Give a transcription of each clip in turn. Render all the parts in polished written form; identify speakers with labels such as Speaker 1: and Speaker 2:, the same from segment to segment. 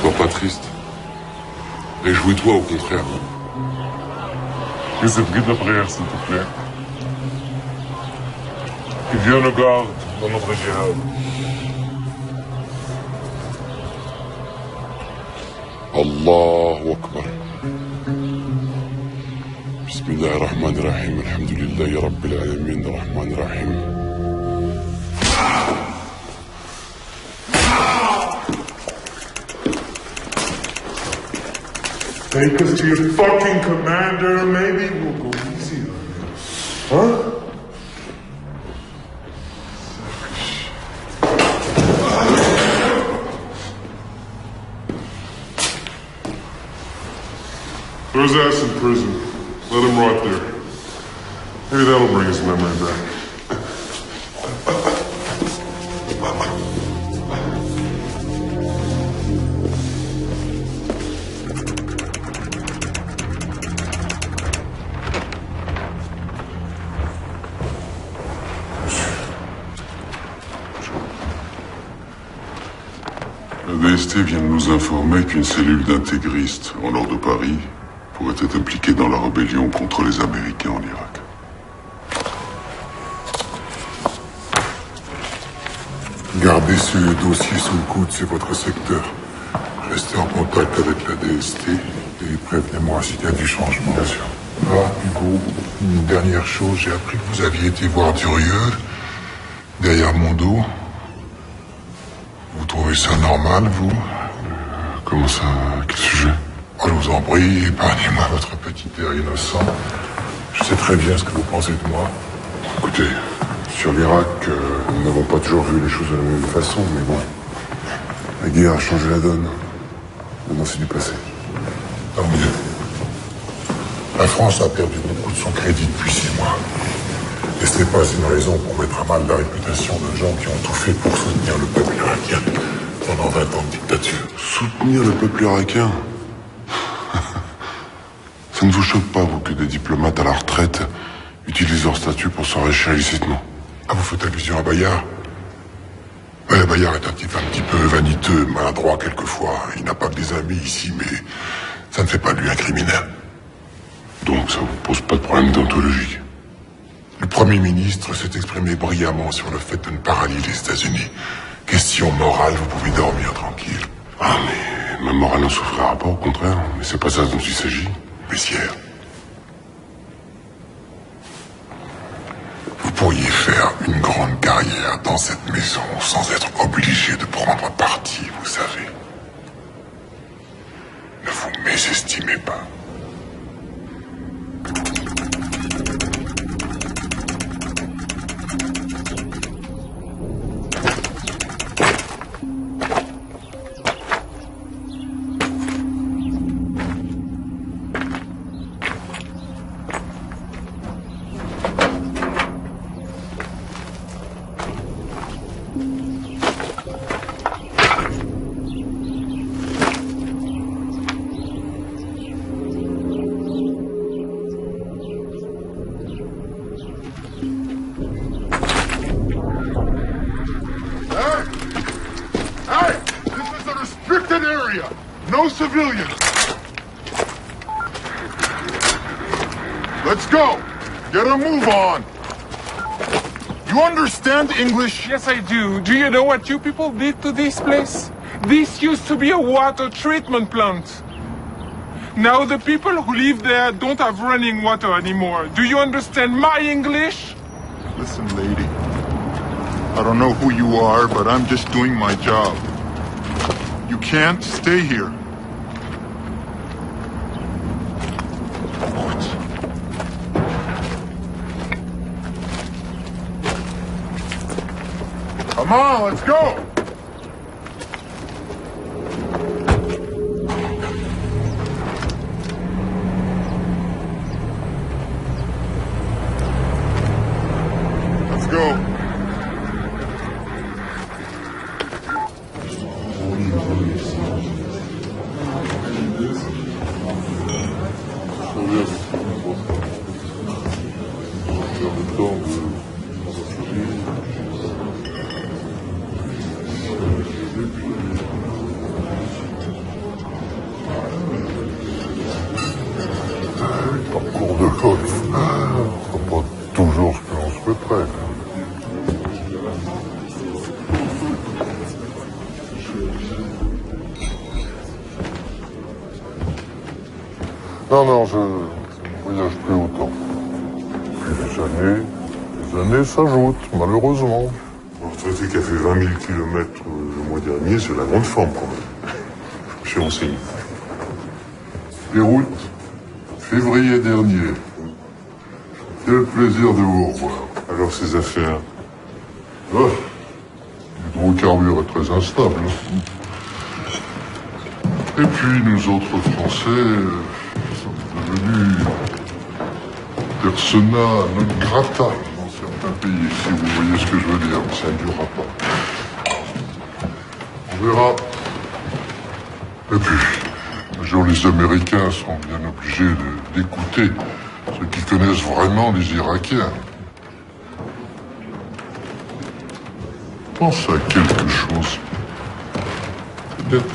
Speaker 1: Sois pas triste. Réjouis-toi au contraire.
Speaker 2: Que c'est pris de la prière, s'il te plaît. Que Dieu nous garde dans notre jihad.
Speaker 1: Allahu Akbar. Bismillahirrahmanirrahim. Alhamdulillahi Rabbil Alamin. Rahmanirrahim.
Speaker 2: Take us to your fucking commander, maybe we'll go easy on you. Huh? Throw his ass in prison. Let him rot there. Maybe that'll bring his memory back.
Speaker 1: La DST vient de nous informer qu'une cellule d'intégristes au nord de Paris pourrait être impliquée dans la rébellion contre les Américains en Irak.
Speaker 3: Gardez ce dossier sous le coude, c'est votre secteur. Restez en contact avec la DST et prévenez-moi s'il y a du changement. Bien sûr. Ah, Hugo, une dernière chose, j'ai appris que vous aviez été voir Durieux, derrière mon dos. Vous trouvez ça normal, vous?
Speaker 1: Comment ça? Quel sujet?
Speaker 3: Oh, je vous en prie, épargnez-moi votre petit air innocent. Je sais très bien ce que vous pensez de moi.
Speaker 1: Écoutez, sur l'Irak, nous n'avons pas toujours vu les choses de la même façon, mais bon. La guerre a changé la donne. Maintenant, c'est du passé.
Speaker 3: Tant mieux. La France a perdu beaucoup de son crédit depuis 6 mois. Et ce n'est pas une raison pour mettre à mal la réputation de gens qui ont tout fait pour soutenir le peuple irakien pendant 20 ans de dictature.
Speaker 1: Soutenir le peuple irakien? Ça ne vous choque pas, vous, que des diplomates à la retraite utilisent leur statut pour s'enrichir illicitement?
Speaker 3: Ah, vous faites allusion à Bayard? Ouais, Bayard est un type un petit peu vaniteux, maladroit quelquefois. Il n'a pas que des amis ici, mais ça ne fait pas de lui un criminel.
Speaker 1: Donc ça vous pose pas de problème déontologique?
Speaker 3: Le Premier ministre s'est exprimé brillamment sur le fait de ne pas rallier les États-Unis. Question morale, vous pouvez dormir tranquille.
Speaker 1: Ah, mais ma morale n'en souffrira pas, au contraire. Mais c'est pas ça dont il s'agit.
Speaker 3: Messieurs, vous pourriez faire une grande carrière dans cette maison sans être obligé de prendre parti, vous savez. Ne vous mésestimez pas.
Speaker 2: No civilians. Let's go. Get a move on. You understand English?
Speaker 4: Yes, I do. Do you know what you people did to this place? This used to be a water treatment plant. Now the people who live there don't have running water anymore. Do you understand my English?
Speaker 2: Listen, lady. I don't know who you are, but I'm just doing my job. You can't stay here. Come on, let's go! Let's go.
Speaker 3: Non, je voyage plus autant. Puis les années s'ajoutent, malheureusement.
Speaker 1: Un retraité qui a fait 20 000 km le mois dernier, c'est la grande forme quand même. Je suis renseigné.
Speaker 3: Beyrouth, février dernier. Quel plaisir de vous revoir.
Speaker 1: Alors ces affaires,
Speaker 3: Ah, l'hydrocarbure est très instable. Et puis nous autres Français sommes devenus persona non grata dans certains pays, si vous voyez ce que je veux dire. Ça ne durera pas. On verra. Et puis, les Américains sont bien obligés d'écouter ceux qui connaissent vraiment les Irakiens. Pense à quelque chose. Peut-être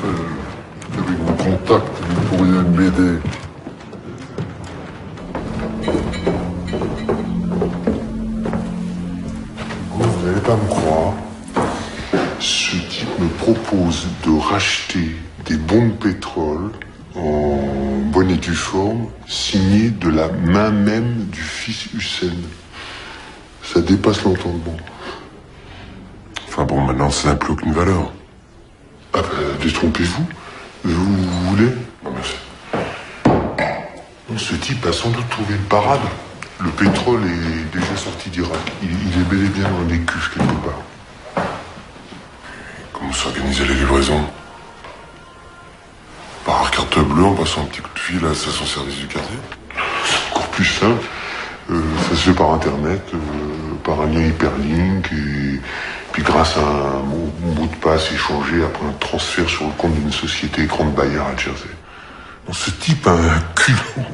Speaker 3: qu'avec vos contacts, vous pourriez m'aider.
Speaker 1: vous n'allez pas me croire, ce type me propose de racheter des bons de pétrole en bonne et due forme, signés de la main même du fils Hussein. Ça dépasse l'entendement. Enfin bon, maintenant ça n'a plus aucune valeur. Ah ben, détrompez-vous. Vous voulez? Non, merci. Ce type a sans doute trouvé une parade. Le pétrole est déjà sorti d'Irak. Il est bel et bien dans des cuves quelque part. Comment s'organiser les livraisons? Par carte bleue, en passant un petit coup de fil à la station-service du quartier. C'est encore plus simple. Ça se fait par Internet, par un lien hyperlink, et puis grâce à un mot de passe échangé après un transfert sur le compte d'une société grande Bayer à Jersey. Bon, ce type a un culot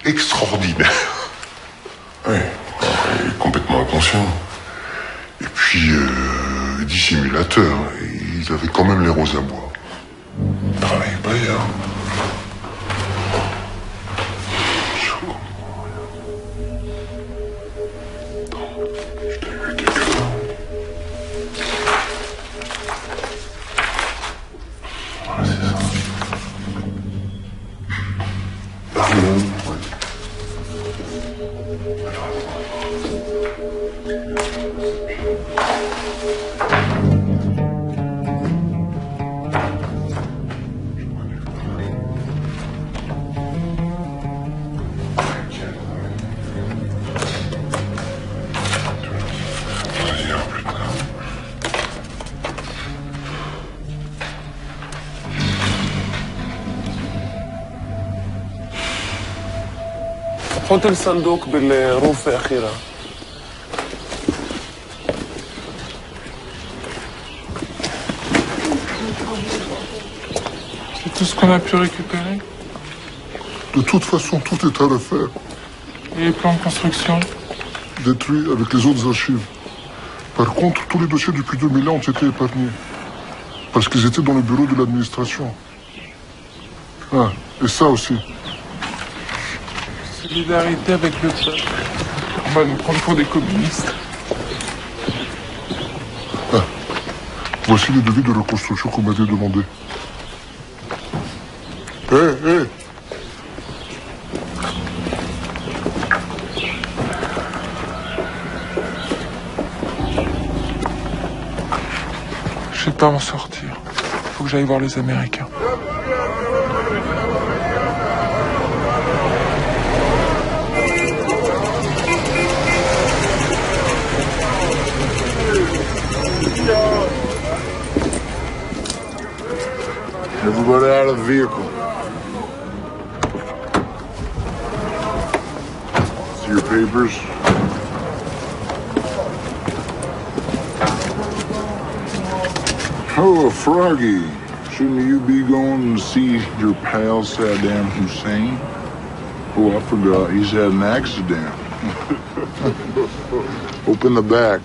Speaker 1: extraordinaire. Oui, il est complètement inconscient. Et puis, dissimulateur. Ils avaient quand même les roses à bois. Travail Bayer.
Speaker 5: حط الصندوق بالروف أخيرا.
Speaker 4: C'est tout ce qu'on a pu récupérer?
Speaker 3: De toute façon, tout est à refaire.
Speaker 4: Et les plans de construction?
Speaker 3: Détruits avec les autres archives. Par contre, tous les dossiers depuis 2000 ans ont été épargnés. Parce qu'ils étaient dans le bureau de l'administration. Ah, et ça aussi.
Speaker 4: Solidarité avec le peuple. On va nous prendre pour des communistes.
Speaker 3: Ah, voici les devis de reconstruction qu'on m'avait demandé. Hé
Speaker 4: Je vais pas m'en sortir. Faut que j'aille voir les Américains.
Speaker 3: Everybody out of the vehicle. See your papers? Oh, Froggy. Shouldn't you be going to see your pal Saddam Hussein? Oh, I forgot. He's had an accident. Open the back.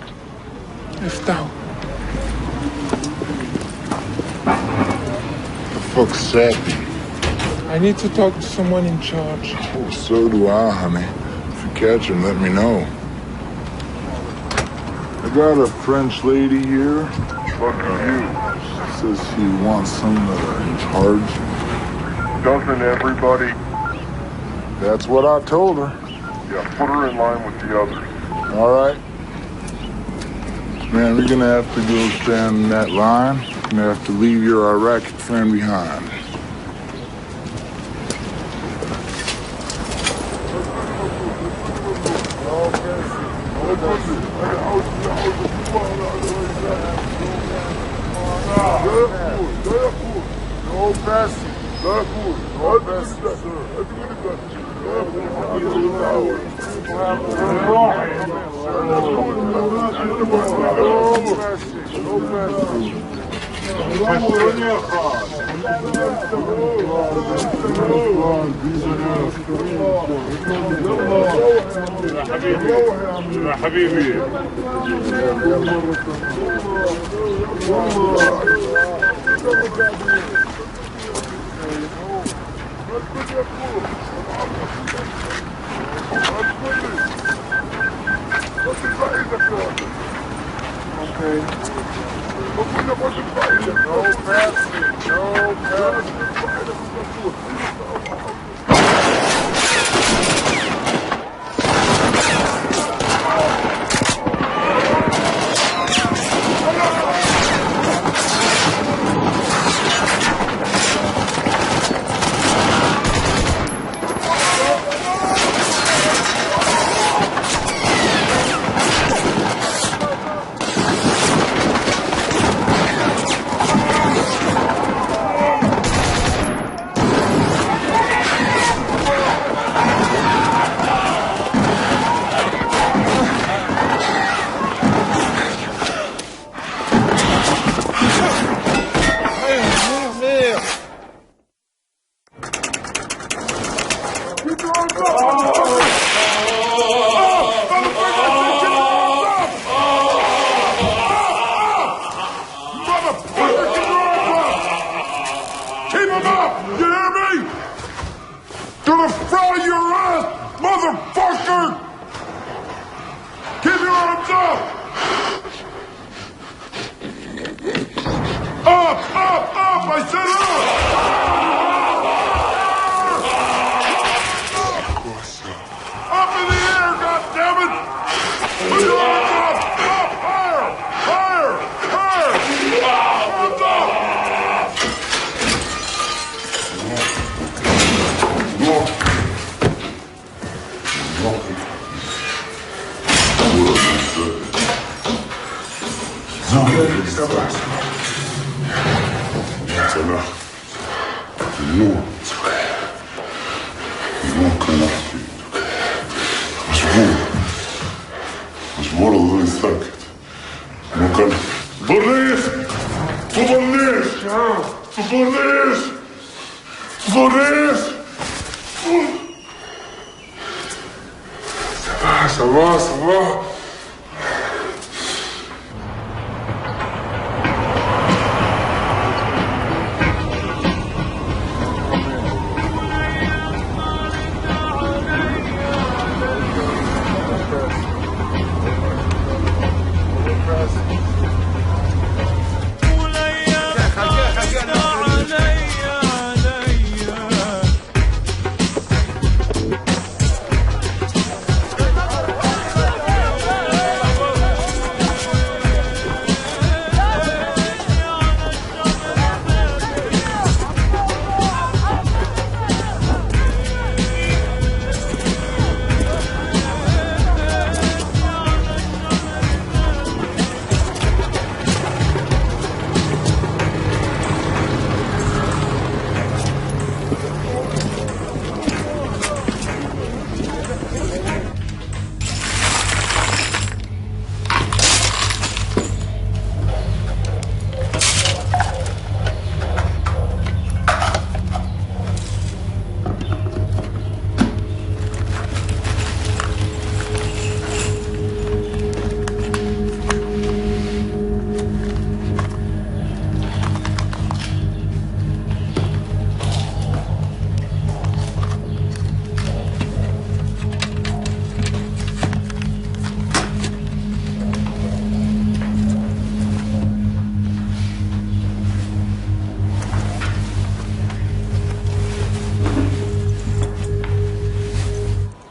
Speaker 4: Lift down.
Speaker 3: Fuck's Sappy.
Speaker 4: I need to talk to someone in charge.
Speaker 3: Oh, so do I, honey. If you catch him, let me know. I got a French lady here. Fucking you. She says she wants someone in charge.
Speaker 2: Doesn't everybody? That's what I told her.
Speaker 1: Yeah, put her in line with the others.
Speaker 2: All right. Man, we're gonna have to go stand in that line. You're gonna have to leave your Iraqi friend behind.
Speaker 1: يا حبيبي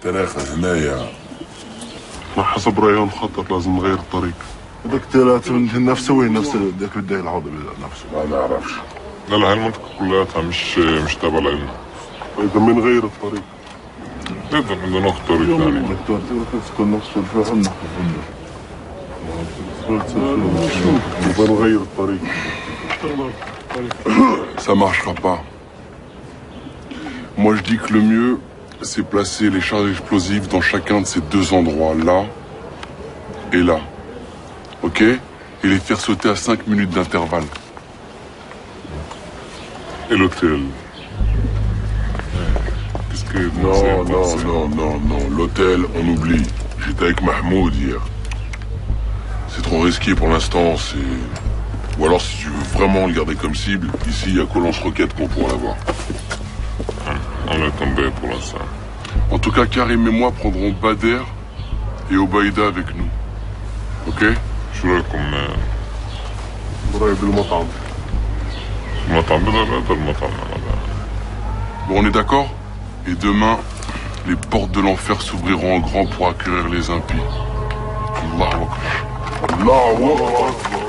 Speaker 3: ثلاثة هنايا.
Speaker 1: حسب رأيهم خطر لازم نغير الطريق.
Speaker 6: هذاك الثلاثة من نفسه وين نفس ذاك الداي العوضي نفسه؟
Speaker 3: ما نعرفش.
Speaker 1: لا هاي المنطقة كلها مش تابعة لنا. إذا بنغير الطريق. نقدر عندنا ناخذ طريق ثاني. بنغير الطريق.
Speaker 3: Ça marchera pas. Moi je dis que le mieux, c'est placer les charges explosives dans chacun de ces deux endroits, là et là. Ok? Et les faire sauter à 5 minutes d'intervalle.
Speaker 1: Et l'hôtel. Qu'est-ce que...
Speaker 3: Non. L'hôtel, on oublie. J'étais avec Mahmoud hier. C'est trop risqué pour l'instant, c'est... Ou alors si tu veux vraiment le garder comme cible, ici il y a qu'au lance-roquette qu'on pourra l'avoir.
Speaker 1: On est tombé pour l'instant.
Speaker 3: En tout cas, Karim et moi prendrons Bader et Obaïda avec nous. Ok?
Speaker 1: شو رايكم قريب المطعم؟ المطعم هذا المطعم هذا.
Speaker 3: Bon, on est d'accord? Et demain, les portes de l'enfer s'ouvriront en grand pour accueillir les impies. Allahu Akbar. Allahu Akbar.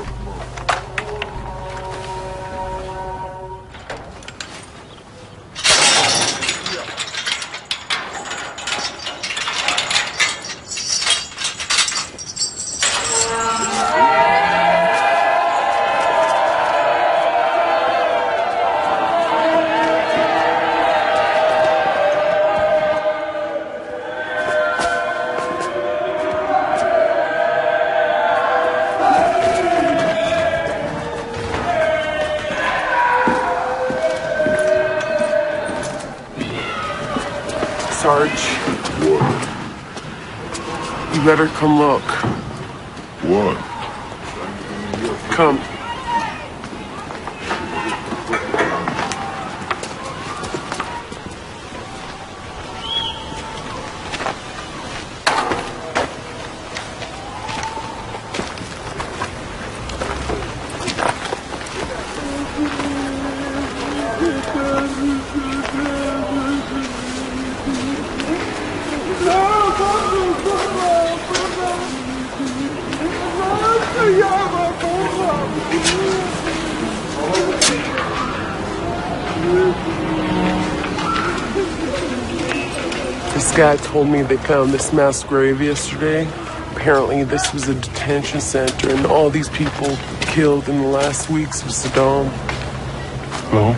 Speaker 5: Sarge.
Speaker 3: What?
Speaker 5: You better come look.
Speaker 3: What?
Speaker 5: Come. This guy told me they found this mass grave yesterday. Apparently this was a detention center and all these people killed in the last weeks of Saddam.
Speaker 1: Hello?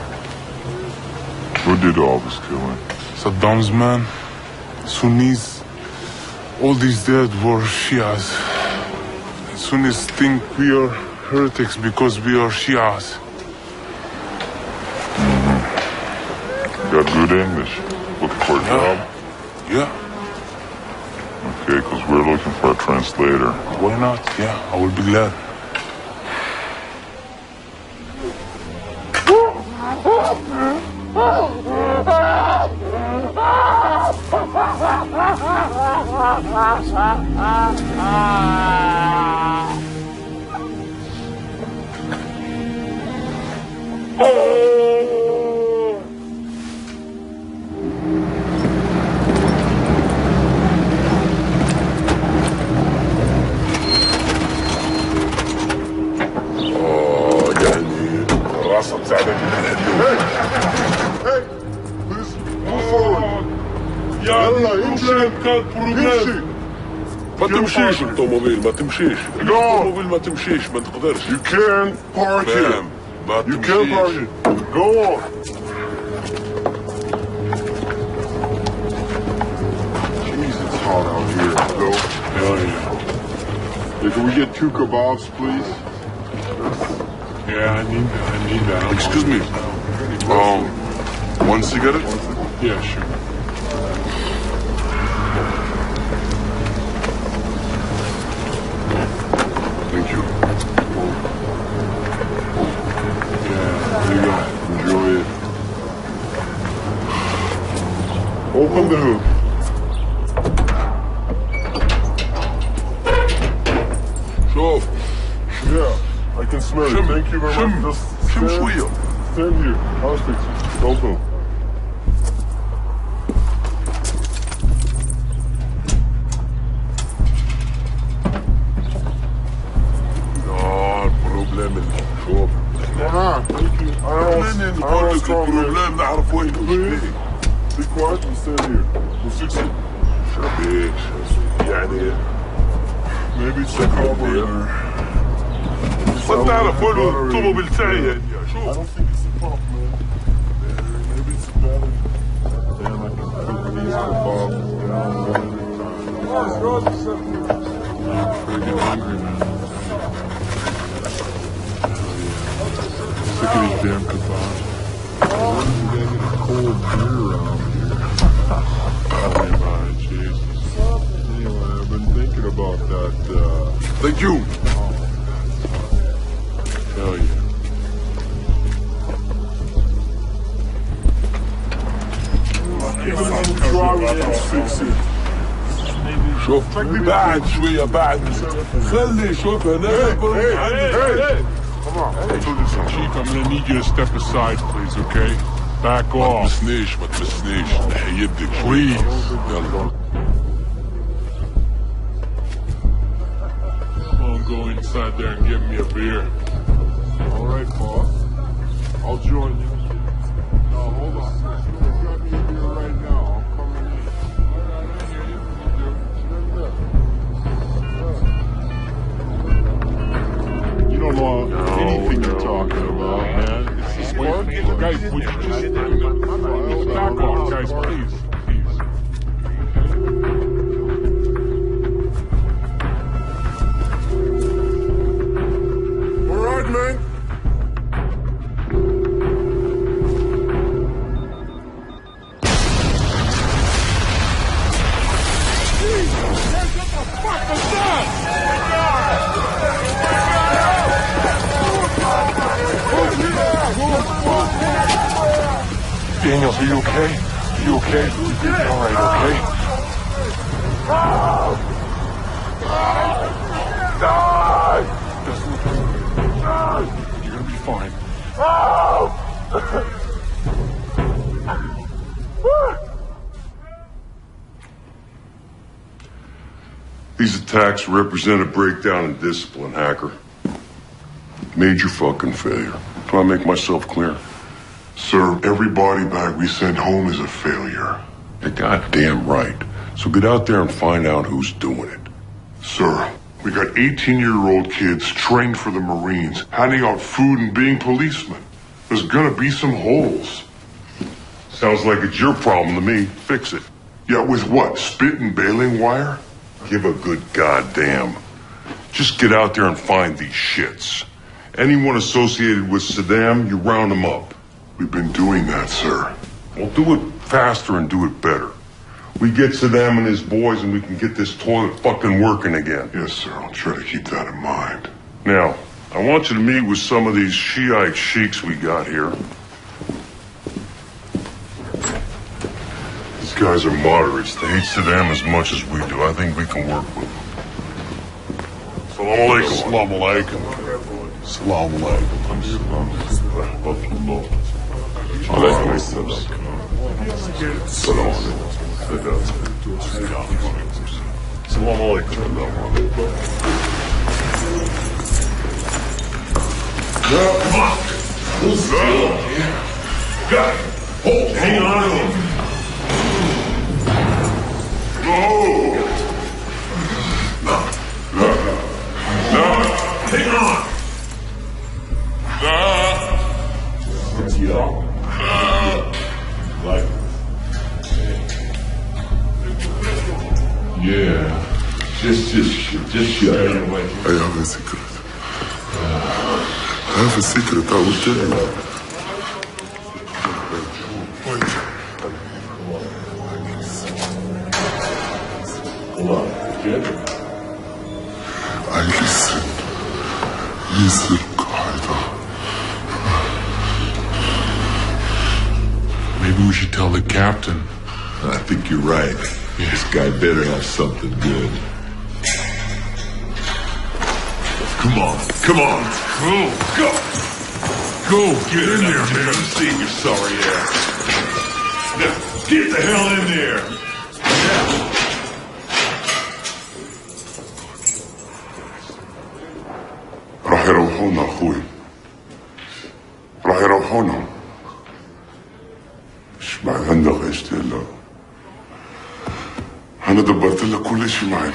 Speaker 3: Who did all this killing?
Speaker 1: Saddam's men, Sunnis. All these dead were Shias. Sunnis think we are heretics because we are Shias.
Speaker 3: Got good English. Looking for a job?
Speaker 1: Yeah.
Speaker 3: Okay, because we're looking for a translator.
Speaker 1: Why not? Yeah, I will be glad.
Speaker 3: ما تمشيش الطوموبيل ما تمشيش الطوموبيل ما تمشيش ما تقدرش.
Speaker 1: You can't park here.
Speaker 3: ما
Speaker 1: You can't park
Speaker 3: تمشيش.
Speaker 1: here. Go on.
Speaker 3: Jeez, it's hot out here. Go.
Speaker 1: Hell yeah.
Speaker 3: Hey, can we get 2 kebabs, please?
Speaker 1: Yeah, I need that.
Speaker 3: Excuse me. 1 cigarette?
Speaker 1: Yeah, sure.
Speaker 3: Thank you.
Speaker 1: Yeah, you got it.
Speaker 3: Enjoy it.
Speaker 1: Open the hood.
Speaker 3: شوف
Speaker 1: Yeah, I can smell it. Thank you very
Speaker 3: شم
Speaker 1: much.
Speaker 3: شم شوية.
Speaker 1: Stand here. I'll fix it. Don't move.
Speaker 3: problème نعرف وين Be quiet and stand here. We'll fix it. يعني maybe it's the carburetor.
Speaker 1: ما تعرف وين الطوموبيل تاعي يعني
Speaker 3: I don't think it's the pump, man. Maybe it's the battery. Damn, I can feel these bob down. Freaking hungry, man. Sick of these damn kebabs. When did they get a cold beer around here? Tell me about it, Jesus. Anyway, I've been thinking about that,
Speaker 1: Thank you.
Speaker 3: Hell yeah. Let's fix it.
Speaker 1: شوف بعد شوية بعد خلي شوف هنا
Speaker 2: Chief, I'm gonna need you to step aside, please, okay? Back
Speaker 1: ما
Speaker 2: off.
Speaker 1: تمسنيش نحي يدك
Speaker 2: Please.
Speaker 1: يلا
Speaker 2: Come on, go inside there and get me a beer.
Speaker 3: All right, boss. I'll join you. No, hold on. You got me in here right now. I'm coming in. All right, I hear you. You don't know anything you're talking about, man. It's this work.
Speaker 2: Guys, would you just back off, guys, please. Please.
Speaker 3: All right, man.
Speaker 1: Daniels, are you okay? Are you okay? All right, okay?
Speaker 2: You're gonna be fine.
Speaker 1: These attacks represent a breakdown in discipline, Hacker. Major fucking failure. Do I make myself clear?
Speaker 3: Sir, every body bag we send home is a failure.
Speaker 1: You're goddamn right. So get out there and find out who's doing it.
Speaker 3: Sir, we got 18-year-old kids trained for the Marines, handing out food and being policemen. There's gonna be some holes.
Speaker 1: Sounds like it's your problem to me. Fix it.
Speaker 3: Yeah, with what? Spit and baling wire?
Speaker 1: Give a good goddamn. Just get out there and find these shits. Anyone associated with Saddam, you round them up.
Speaker 3: We've been doing that, sir.
Speaker 1: Well, do it faster and do it better. We get Saddam and his boys and we can get this toilet fucking working again.
Speaker 3: Yes, sir. I'll try to keep that in mind.
Speaker 1: Now, I want you to meet with some of these Shiite sheiks we got here. These guys are moderates. They hate Saddam as much as we do. I think we can work with them. Assalamu alaikum.
Speaker 3: Assalamu alaikum.
Speaker 1: Assalamu alaikum. Alaikum Assalamu
Speaker 2: Come on. Hold still. Got it. Hold. Hang on to him. No. Hang on. Like. Yeah. Just shut it away.
Speaker 3: I have a secret. I have a secret. I will tell you.
Speaker 2: Hold on. Good.
Speaker 3: I listen. Listen, Qaeda.
Speaker 2: Maybe we should tell the captain.
Speaker 7: I think you're right. This guy better have something good. Come on. Come on.
Speaker 2: Go. Go. Get in there, man.
Speaker 7: I'm seeing your sorry ass. Now, get the hell in there.
Speaker 3: راح يروحونا أخوي. Oh non. مش معي عندك عشت لا. أنا دبرت لك كل شيء معي.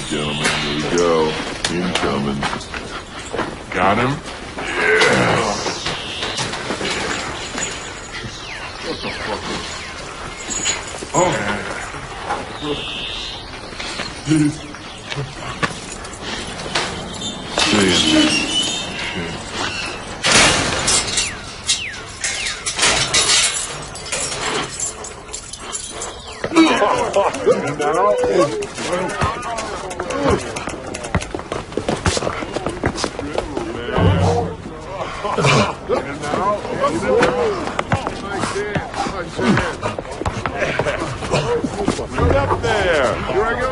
Speaker 7: Gentlemen, here we go. Incoming.
Speaker 4: Got him?
Speaker 7: Yeah.
Speaker 3: What the fuck?
Speaker 7: Oh. Get up there. Here I go.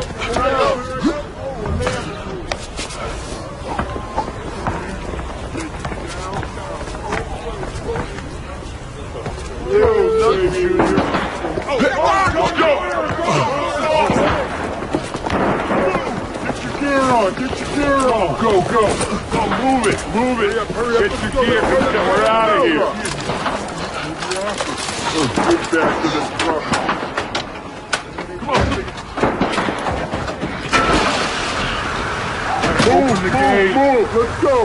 Speaker 2: Get your gear on. Go.
Speaker 7: Go, move it.
Speaker 2: Hurry up.
Speaker 7: Get your gear. We're out of here.
Speaker 2: Get back to the truck. Move. Let's go.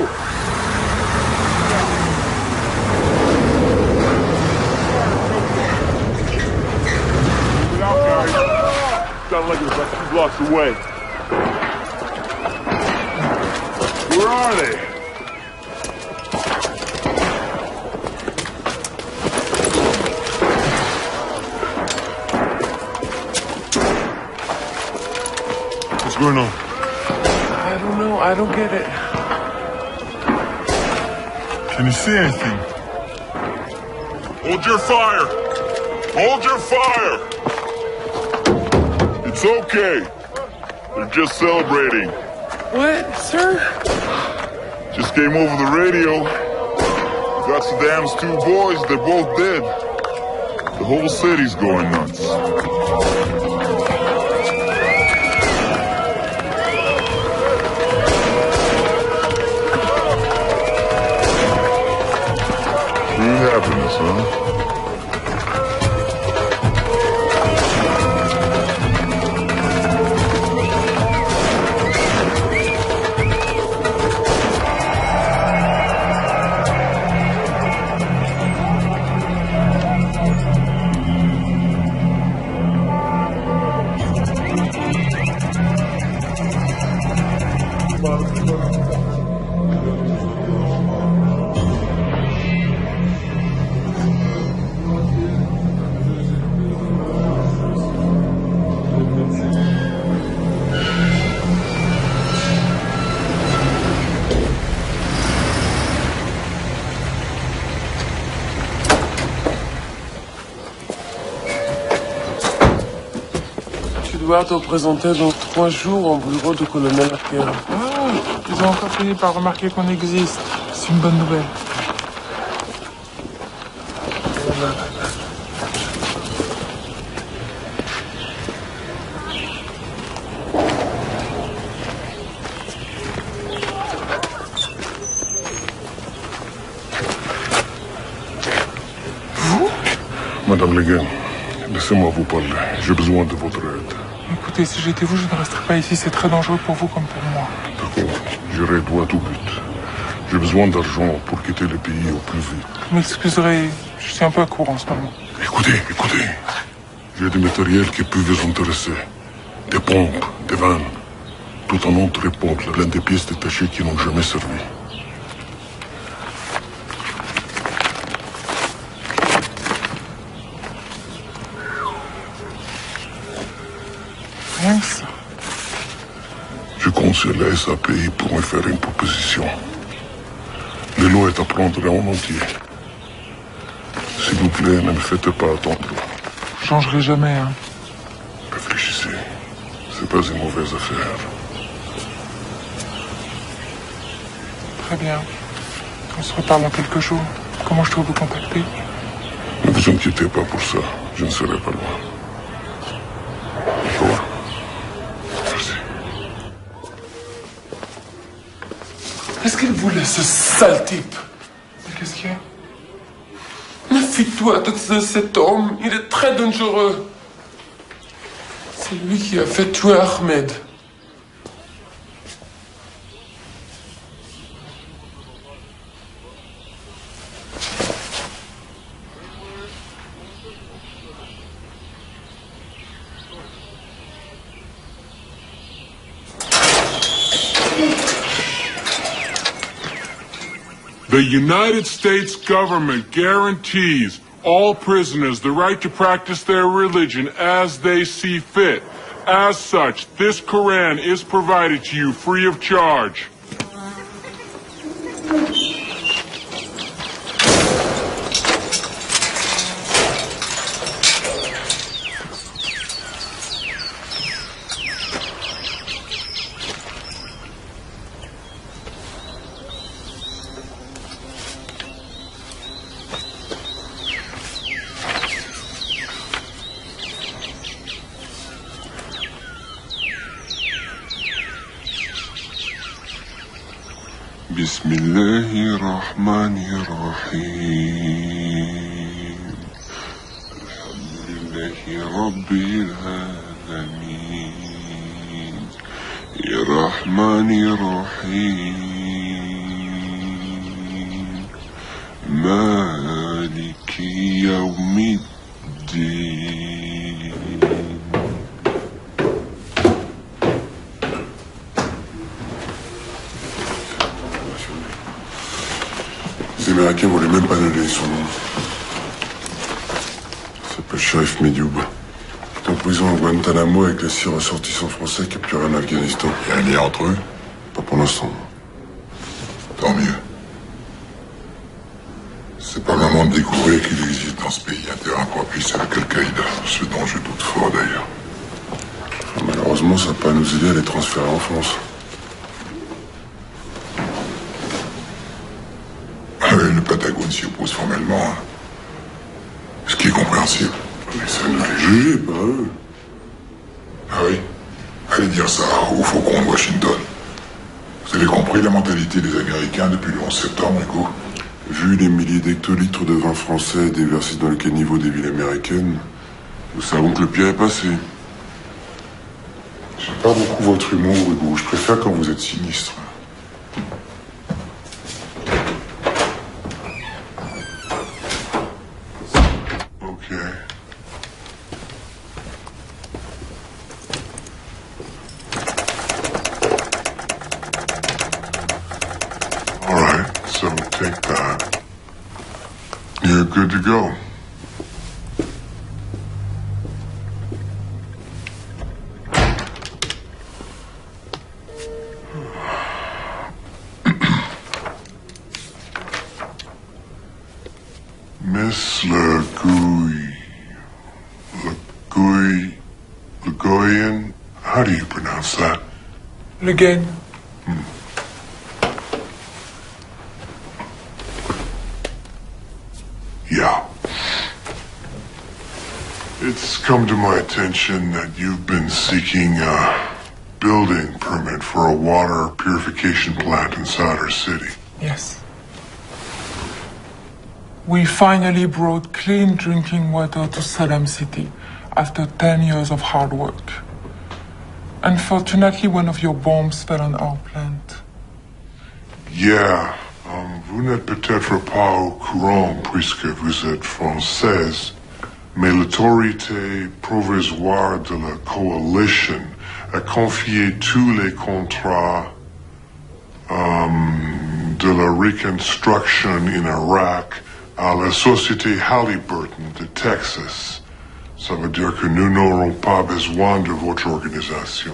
Speaker 7: Get out, guys. Sounded like it was like 2 blocks away. Where are they?
Speaker 2: What's going on?
Speaker 5: I don't know. I don't get it.
Speaker 2: Can you see anything?
Speaker 7: Hold your fire. Hold your fire. It's okay. They're just celebrating.
Speaker 5: What, sir?
Speaker 7: Just came over the radio. Got Saddam's 2 boys. They're both dead. The whole city's going nuts. True happiness, huh?
Speaker 5: Tu dois te présenter dans 3 jours au bureau du colonel Arquero.
Speaker 4: Ah, ils ont encore fini par remarquer qu'on existe. C'est une bonne nouvelle.
Speaker 3: Madame Leguin, laissez-moi vous parler. J'ai besoin de votre aide.
Speaker 4: Écoute, Écoutez, si j'étais vous, je ne resterais pas ici. C'est très dangereux pour vous comme pour moi.
Speaker 3: D'accord, j'irai droit au but. J'ai besoin d'argent pour quitter le pays au plus vite.
Speaker 4: Vous m'excuserez, je suis un peu à court en ce moment.
Speaker 3: Écoutez. J'ai du matériel qui peut vous intéresser. Des pompes, des vannes. Tout un autre époque, plein de pièces détachées qui n'ont jamais servi.
Speaker 4: Rien que ça.
Speaker 3: Je compte sur la SAPI pour me faire une proposition. Le lot est à prendre en entier. S'il vous plaît, ne me faites pas attendre.
Speaker 4: Je changerai jamais, hein.
Speaker 3: Réfléchissez. C'est pas une mauvaise affaire.
Speaker 4: Très bien. On se reparle dans quelques jours. Comment je dois vous contacter?
Speaker 3: Ne vous inquiétez pas pour ça. Je ne serai pas loin. Au revoir. Merci.
Speaker 4: Qu'est-ce qu'il voulait, ce sale type? Mais qu'est-ce qu'il y a? Méfie-toi de cet homme. Il est très dangereux. C'est lui qui a fait tuer Ahmed.
Speaker 7: The United States government guarantees all prisoners the right to practice their religion as they see fit. As such, this Quran is provided to you free of charge.
Speaker 1: بسم الله الرحمن الرحيم الحمد لله رب العالمين الرحمن الرحيم مالك يوم الدين.
Speaker 3: Les Américains voulaient même pas donner son nom. Il s'appelle Sharif Medioub. Il est en prison à Guantanamo avec les 6 ressortissants français capturés en Afghanistan. Il y a un lien entre eux? Pas pour l'instant. Tant mieux. C'est pas le moment de découvrir qu'il existe dans ce pays un terrain propice avec Al-Qaïda, ce dont je doute fort d'ailleurs. Malheureusement, ça va pas nous aider à les transférer en France. Le Patagone s'y oppose formellement, hein. Ce qui est compréhensible. Mais ça nous les juger, pas eux. Ah oui? Allez dire ça au faucon de Washington. Vous avez compris la mentalité des Américains depuis le 11 septembre, Hugo? Vu les milliers d'hectolitres de vin français déversés dans le caniveau des villes américaines, nous savons que le pire est passé. J'aime pas beaucoup votre humour, Hugo. Je préfère quand vous êtes sinistre. Take that. You're good to go. Miss Legoyan, how do you pronounce that?
Speaker 4: Le Guen.
Speaker 3: Yeah. It's come to my attention that you've been seeking a building permit for a water purification plant inside our city.
Speaker 4: Yes. We finally brought clean drinking water to Saddam City after 10 years of hard work. Unfortunately, one of your bombs fell on our plant.
Speaker 1: Yeah, vous n'êtes peut-être pas au courant puisque vous êtes française, mais l'autorité provisoire de la coalition a confié tous les contrats de la reconstruction en Irak à la société Halliburton de Texas. Ça veut dire que nous n'aurons pas besoin de votre organisation.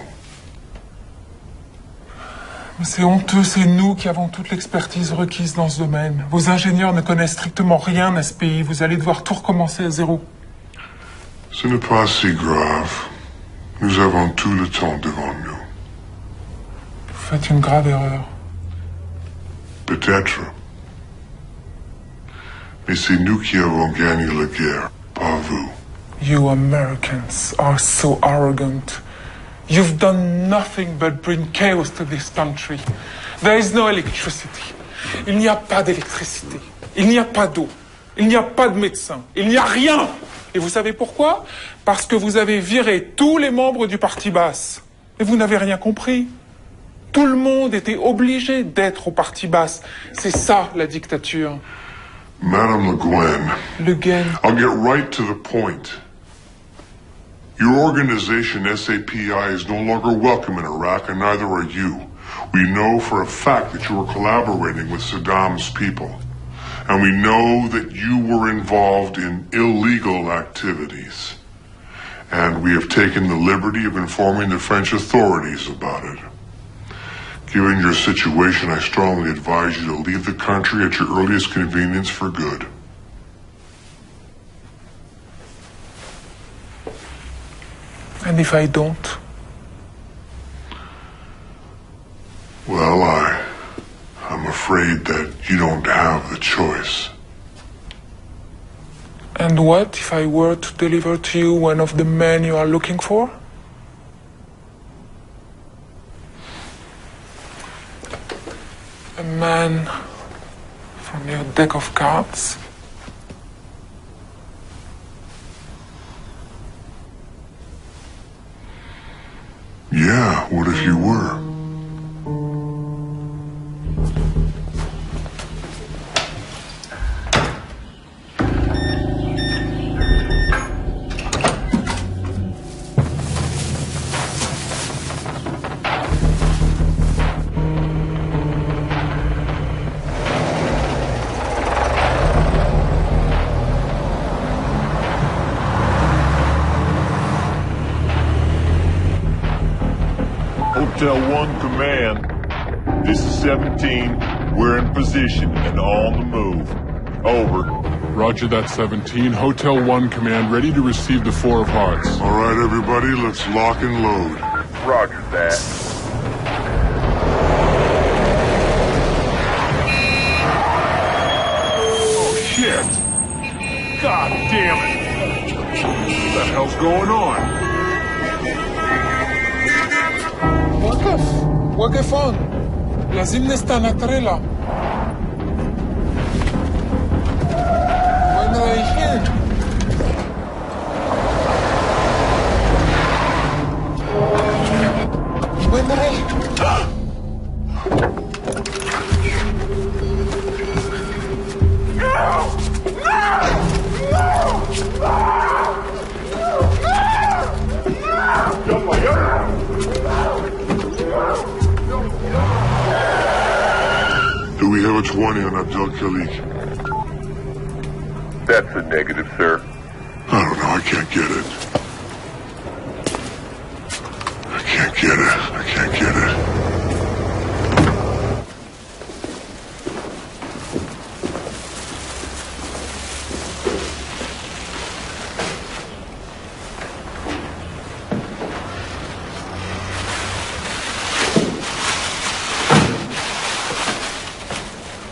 Speaker 4: C'est honteux, c'est nous qui avons toute l'expertise requise dans ce domaine. Vos ingénieurs ne connaissent strictement rien à ce pays. Vous allez devoir tout recommencer à zéro.
Speaker 1: Ce n'est pas si grave. Nous avons tout le temps devant nous.
Speaker 4: Vous faites une grave erreur.
Speaker 1: Peut-être. Mais c'est nous qui avons gagné la guerre, pas vous.
Speaker 4: You Americans are so arrogant. You've done nothing but bring chaos to this country. There is no electricity. Il n'y a pas d'électricité. Il n'y a pas d'eau. Il n'y a pas de médecins. Il n'y a rien. Et vous savez pourquoi? Parce que vous avez viré tous les membres du Parti basse. Et vous n'avez rien compris. Tout le monde était obligé d'être au Parti basse. C'est ça, la dictature.
Speaker 1: Madame Le Guen.
Speaker 4: Le Guen.
Speaker 1: I'll get right to the point. Your organization, SAPI, is no longer welcome in Iraq, and neither are you. We know for a fact that you were collaborating with Saddam's people. And we know that you were involved in illegal activities. And we have taken the liberty of informing the French authorities about it. Given your situation, I strongly advise you to leave the country at your earliest convenience for good.
Speaker 4: And if I don't?
Speaker 1: Well, I'm afraid that you don't have the choice.
Speaker 4: And what if I were to deliver to you one of the men you are looking for? A man from your deck of cards?
Speaker 1: Yeah, what if you were?
Speaker 2: Hotel 1 Command, this is 17. We're in position and on the move. Over.
Speaker 7: Roger that, 17. Hotel 1 Command, ready to receive the 4 of Hearts.
Speaker 1: All right, everybody, let's lock and load.
Speaker 2: Roger that.
Speaker 7: Oh, shit! God damn it! What the hell's going on?
Speaker 4: وقفون لازم نستنى تريلا وين رايحين وين رايحين
Speaker 1: Do we have a 20 on Abdel Khalik?
Speaker 2: That's a negative, sir.
Speaker 1: I don't know, I can't get it. I can't get it. I can't get it.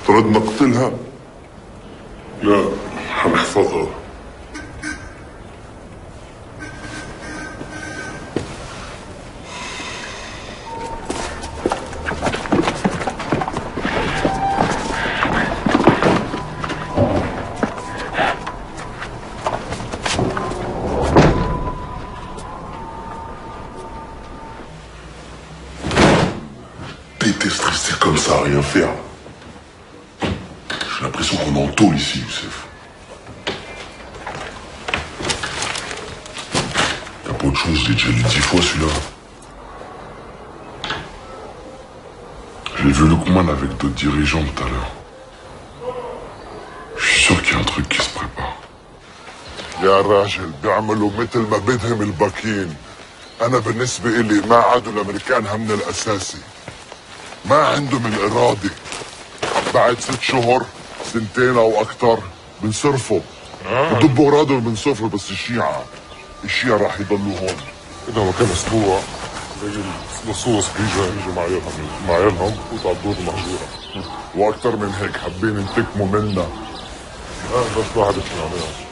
Speaker 3: ترد نقتلها؟
Speaker 1: لا هنحفظها. rester stressé comme ça, à rien faire. J'ai l'impression qu'on est en tôle ici, Youssef. Y'a pas autre chose, je l'ai déjà lu 10 fois celui-là. J'ai vu Lukman avec d'autres dirigeants tout à l'heure. Je suis sûr qu'il y a un truc qui se prépare.
Speaker 3: يا راجل بيعملوا مثل ما بدهم الباكين. أنا بالنسبة إلي ما عادوا الأمريكان همنا الأساسي. ما عندهم الإرادة. بعد 6 شهور 2 أو أكثر بنصرفوا. بضبوا أراضهم بنصرفوا بس الشيعة راح يضلوا هون. إذا ما كان أسبوع زي اللصوص بيجوا مع عيالهم وتعدوا مهجورة. وأكثر من هيك حابين ينتقموا منا. بس واحد يعملها.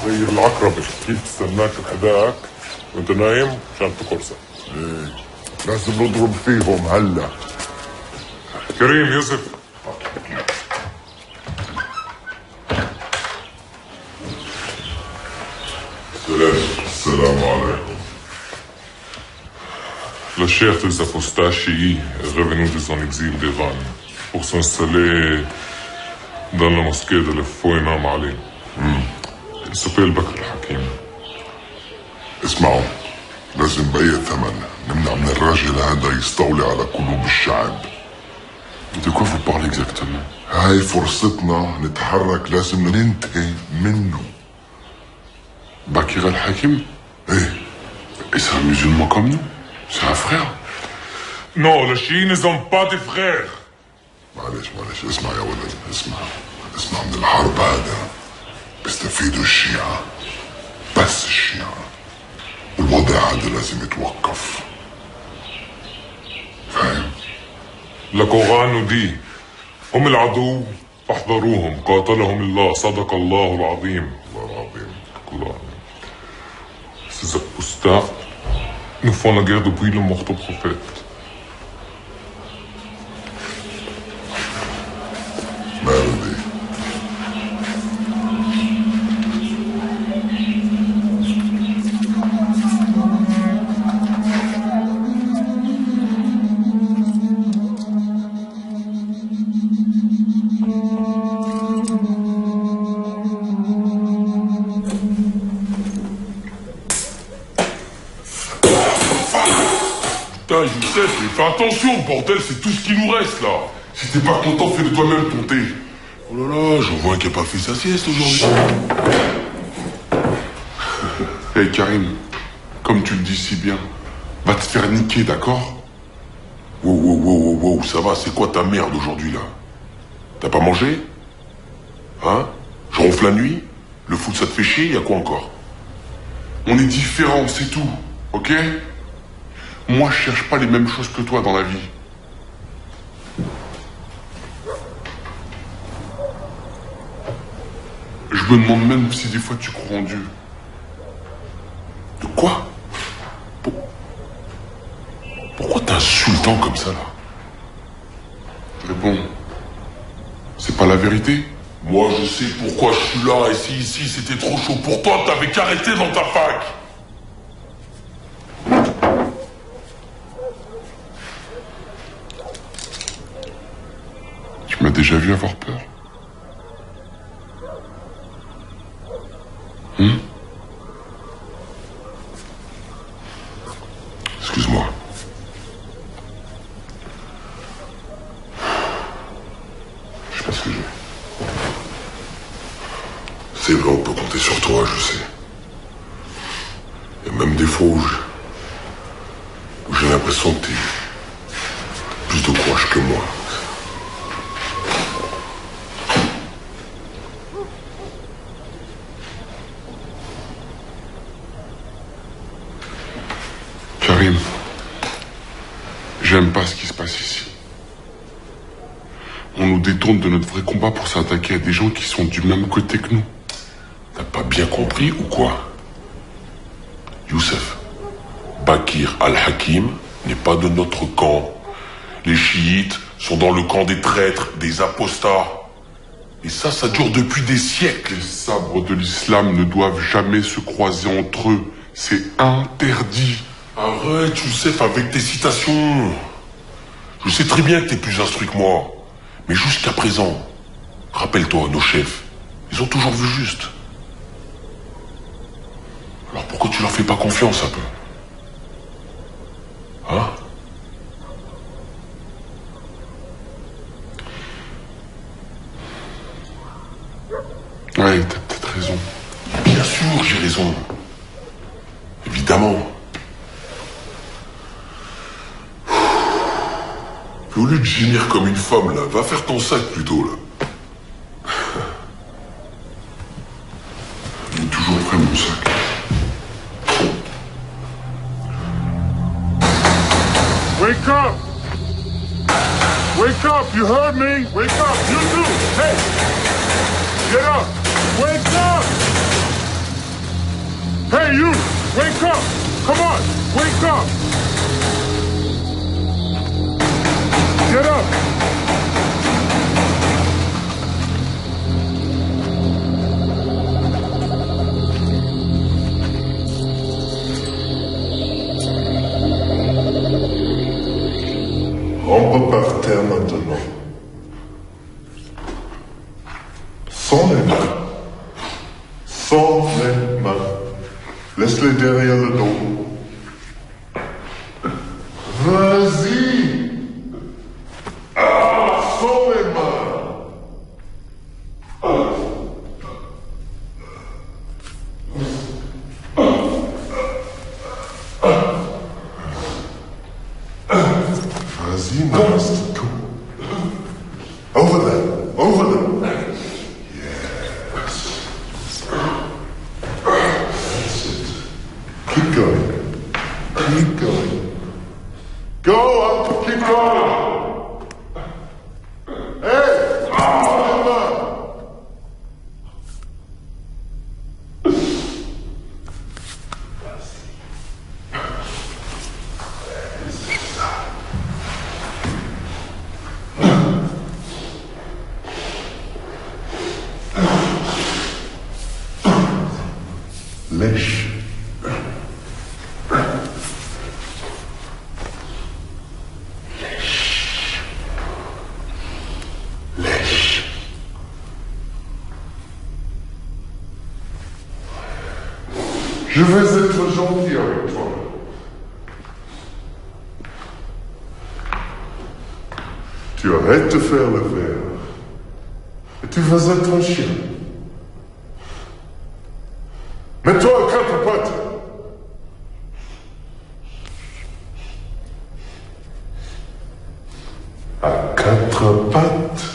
Speaker 3: زي العقربة كيف تستناك الحداك وانت نايم عشان تقرصك. ايه لازم نضرب فيهم هلا.
Speaker 7: كريم يوسف.
Speaker 3: السلام عليكم.
Speaker 7: Le chef des apostats chiites est revenu de son exil d'Iran pour s'installer dans la mosquée de l'Foïnam Ali. Il s'appelle Bakr al-Hakim.
Speaker 3: اسمعوا لازم بأي ثمن نمنع من الراجل هذا يستولي على قلوب الشعب.
Speaker 1: De quoi vous parlez exactement?
Speaker 3: هاي فرصتنا نتحرك لازم ننتهي منه.
Speaker 1: Bakr al-Hakim?
Speaker 3: ايه
Speaker 1: Et c'est un musulman comme nous? C'est un frère?
Speaker 7: Non, les chiites ne sont pas des frères.
Speaker 3: معلش اسمع يا ولد اسمع من الحرب هذا بيستفيدوا الشيعة بس الشيعة والوضع هذا لازم يتوقف فاهم؟
Speaker 7: Le Coran nous dit هم العدو فاحذروهم قاتلهم الله صدق الله العظيم.
Speaker 3: الله العظيم.
Speaker 7: Ces apostats nous font la guerre depuis le mort au prophète.
Speaker 3: ماله دي؟
Speaker 1: Putain, Youssef, mais fais attention, bordel, c'est tout ce qui nous reste là. Si t'es pas content, fais de toi-même ton thé. Oh là là, j'en vois un qui a pas fait sa sieste aujourd'hui. Hey Karim, comme tu le dis si bien, va te faire niquer, d'accord? Wow, ça va, c'est quoi ta merde aujourd'hui là? T'as pas mangé? Hein? Je ronfle la nuit? Le foot ça te fait chier? Y'a quoi encore? On est différents, c'est tout, ok? Moi je cherche pas les mêmes choses que toi dans la vie. Je me demande même si des fois tu crois en Dieu. De quoi? Pourquoi t'es insultant comme ça là? Réponds. C'est pas la vérité? Moi je sais pourquoi je suis là et si ici c'était trop chaud pour toi, t'avais qu'à rester dans ta fac. Tu m'as déjà vu avoir peur? Excuse-moi. Je sais pas ce que j'ai. C'est vrai, on peut compter sur toi, je sais. Il y a même des fois où j'ai l'impression que t'es plus de courage que moi. Karim, j'aime pas ce qui se passe ici. On nous détourne de notre vrai combat pour s'attaquer à des gens qui sont du même côté que nous. T'as pas bien compris ou quoi? Youssef, Bakr al-Hakim n'est pas de notre camp. Les chiites sont dans le camp des traîtres, des apostats. Et ça dure depuis des siècles. Les sabres de l'islam ne doivent jamais se croiser entre eux. C'est interdit. Arrête, Youssef, avec tes citations. Je sais très bien que t'es plus instruit que moi. Mais jusqu'à présent, rappelle-toi, nos chefs, ils ont toujours vu juste. Alors pourquoi tu leur fais pas confiance un peu? Hein? Ouais, t'as peut-être raison. Bien sûr, j'ai raison. Évidemment. Puis au lieu de gémir comme une femme, là, va faire ton sac plutôt, là. Il est toujours prêt, mon sac.
Speaker 2: Wake up! Wake up! You heard me? Wake up! You too! Hey! Get up! Wake up! Hey, you! Wake up! Come on! Wake up! Get up!
Speaker 1: Rentre par terre maintenant. Sans les mains. Sans les mains. Laisse-les derrière le dos. Vas-y. Ah, sans les mains. Vas-y, Mastico. Over there. Over there. Yes. That's it. Keep going. Keep going. Go up. Keep going. Hey! Come on. Lèche. Lèche. Je vais être gentil avec toi. Tu arrêtes de faire le verre. Et tu vas être un chien. Mets-toi à quatre pattes. À quatre pattes.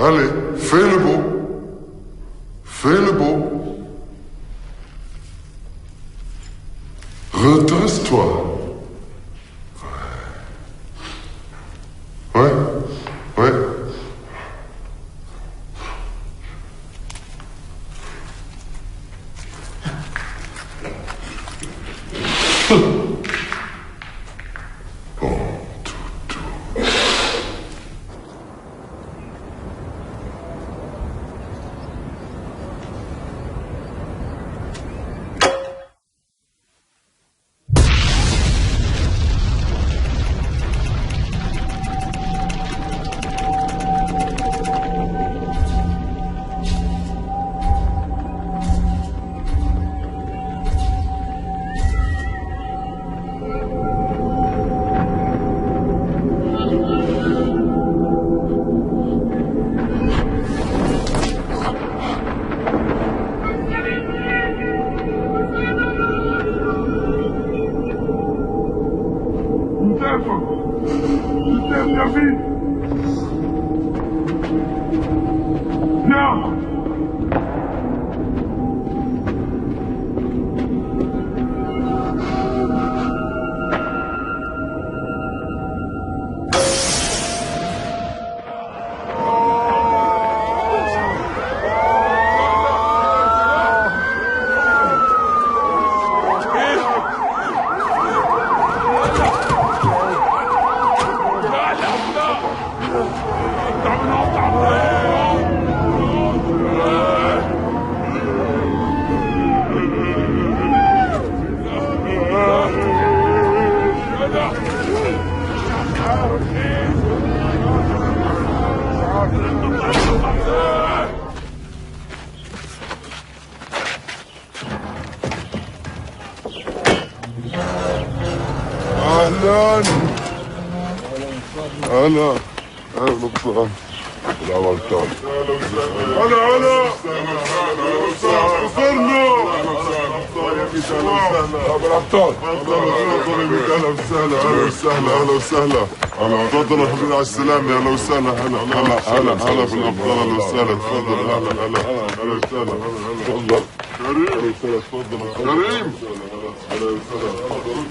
Speaker 1: Allez, fais le beau. Fais le beau. Redresse-toi. Ouais. Ouais. Bon, tout.
Speaker 6: وسهلا هلا هلا وسهلا هلا هلا وصلنا اهلا وسهلا تفضلوا حبيبي على السلامة اهلا وسهلا هلا بالابطال اهلا وسهلا تفضل هلا وسهلا تفضل كريم تفضل كريم هلا وسهلا تفضلوا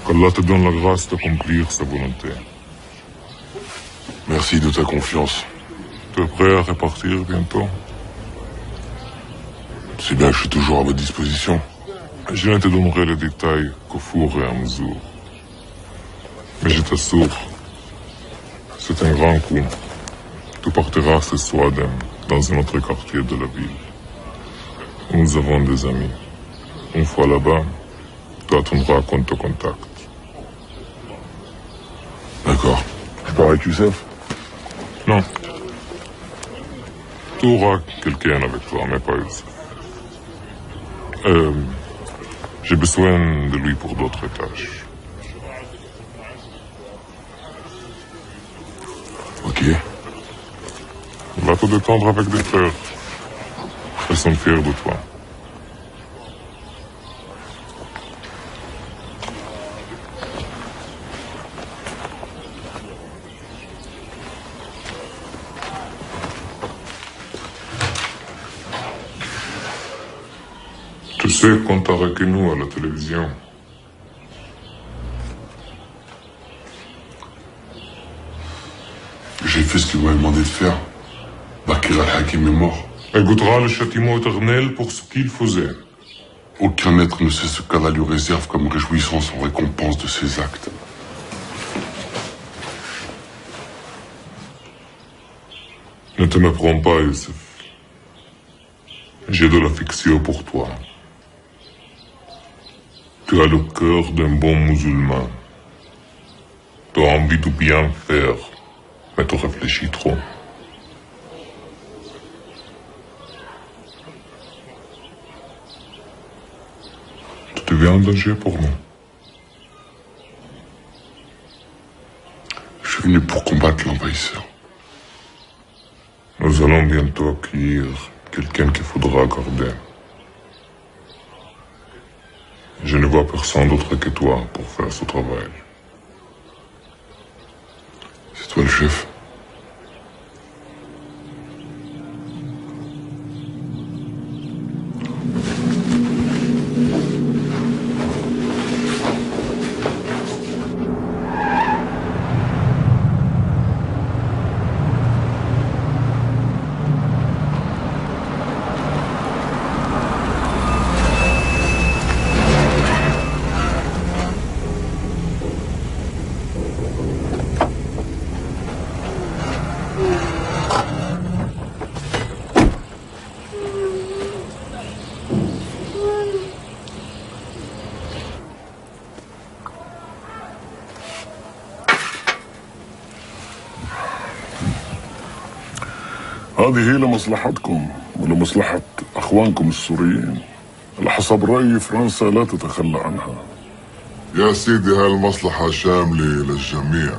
Speaker 7: qu'Allah te donne la grâce d'accomplir sa volonté.
Speaker 1: Merci de ta confiance.
Speaker 7: Tu es prêt à repartir bientôt?
Speaker 1: C'est bien que je suis toujours à votre disposition.
Speaker 7: Je ne te donnerai les détails qu'au fur et à mesure. Mais je t'assure, c'est un grand coup. Tu partiras ce soir dans un autre quartier de la ville. Nous avons des amis. Une fois là-bas, tu attendras qu'on te contacte.
Speaker 1: D'accord. Tu pars avec Youssef?
Speaker 7: Non. Tu auras quelqu'un avec toi, mais pas Youssef. J'ai besoin de lui pour d'autres tâches.
Speaker 1: Ok.
Speaker 7: Va te détendre avec des frères. Ils sont fiers de toi. Tu sais qu'on t'a reconnu à la télévision.
Speaker 1: J'ai fait ce qu'il m'avait demandé de faire. Bakir al-Hakim est mort.
Speaker 7: Elle goûtera le châtiment éternel pour ce qu'il faisait.
Speaker 1: Aucun être ne sait ce qu'Allah lui réserve comme réjouissance en récompense de ses actes.
Speaker 7: Ne te méprends pas, Youssef. J'ai de l'affection pour toi. Tu as le cœur d'un bon musulman. Tu as envie de bien faire, mais tu réfléchis trop. Tu deviens un danger pour nous.
Speaker 1: Je suis venu pour combattre l'envahisseur.
Speaker 7: Nous allons bientôt accueillir quelqu'un qu'il faudra garder. Je ne vois personne d'autre que toi pour faire ce travail.
Speaker 1: C'est toi le chef.
Speaker 3: هذه هي لمصلحتكم ولمصلحة أخوانكم السوريين. على حسب رأيي فرنسا لا تتخلى عنها.
Speaker 1: يا سيدي هالمصلحة شاملة للجميع.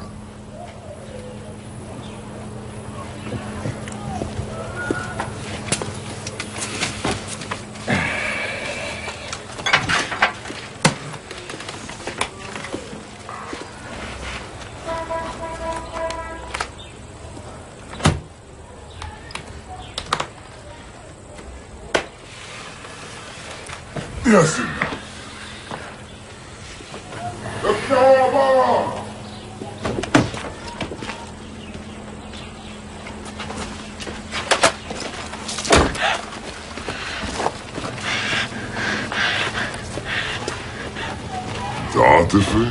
Speaker 3: يا سيدي افتحوا يا بابا.
Speaker 1: عاطفي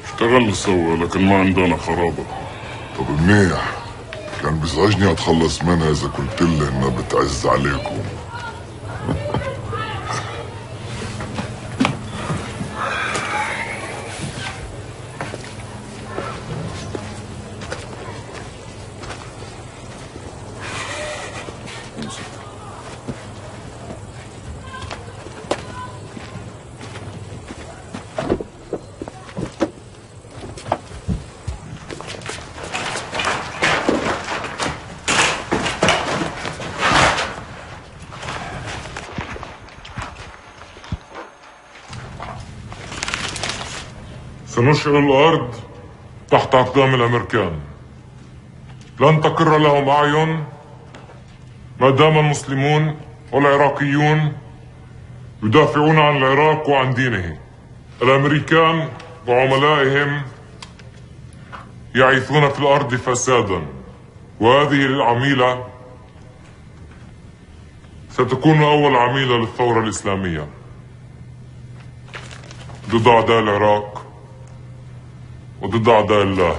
Speaker 3: اشتغلنا سوا لكن ما عندنا خرابة.
Speaker 1: طب منيح. كان بيزعجني اتخلص منها اذا قلت لي انها بتعز عليكم.
Speaker 7: سنشعل الأرض تحت أقدام الأمريكان. لن تقر لهم أعين ما دام المسلمون والعراقيون يدافعون عن العراق وعن دينه. الأمريكان وعملائهم يعيثون في الأرض فسادا، وهذه العميلة ستكون أول عميلة للثورة الإسلامية ضد أعداء العراق وضد أعداء الله.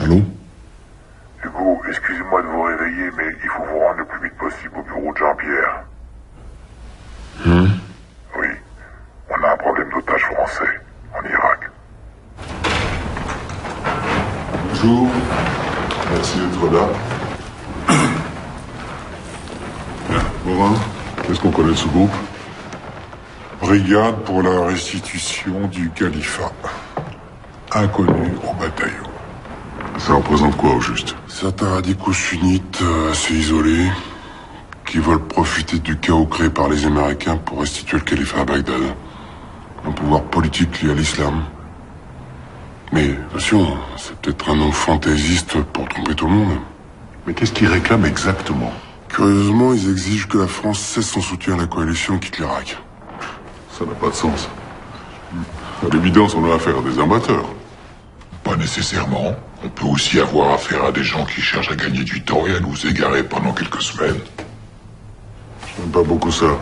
Speaker 1: Allô?
Speaker 3: Hugo, excusez-moi de vous réveiller, mais il faut vous rendre le plus vite possible au bureau de Jean-Pierre. Oui, on a un problème d'otage français en Irak.
Speaker 1: Bonjour. Merci d'être là. Morin, qu'est-ce qu'on connaît de ce groupe?
Speaker 3: Brigade pour la restitution du califat. Inconnu au bataillon.
Speaker 1: Ça représente quoi au juste?
Speaker 3: Certains radicaux sunnites assez isolés qui veulent profiter du chaos créé par les Américains pour restituer le califat à Bagdad. Un pouvoir politique lié à l'islam. Mais attention, c'est peut-être un nom fantaisiste pour tromper tout le monde.
Speaker 1: Mais qu'est-ce qu'ils réclament exactement?
Speaker 3: Curieusement, ils exigent que la France cesse son soutien à la coalition et quitte l'Irak.
Speaker 1: Ça n'a pas de sens. À l'évidence, on a affaire à des amateurs.
Speaker 3: Pas nécessairement. On peut aussi avoir affaire à des gens qui cherchent à gagner du temps et à nous égarer pendant quelques semaines.
Speaker 1: Je n'aime pas beaucoup ça.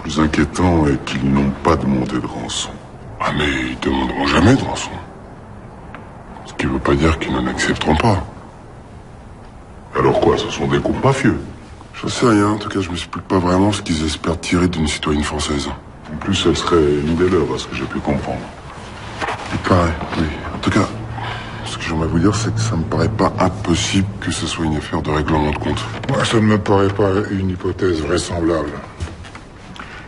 Speaker 1: Plus inquiétant est qu'ils n'ont pas demandé de rançon.
Speaker 3: Ah mais ils demanderont jamais de rançon.
Speaker 1: Ce qui ne veut pas dire qu'ils n'en accepteront pas. Alors quoi, ce sont des groupes mafieux?
Speaker 3: Je sais rien, en tout cas je m'explique pas vraiment ce qu'ils espèrent tirer d'une citoyenne française.
Speaker 1: En plus, elle serait une des leurs, à ce que j'ai pu comprendre.
Speaker 3: Il paraît, oui. En tout cas, ce que j'aimerais vous dire, c'est que ça me paraît pas impossible que ce soit une affaire de règlement de compte. Moi, ça ne me paraît pas une hypothèse vraisemblable.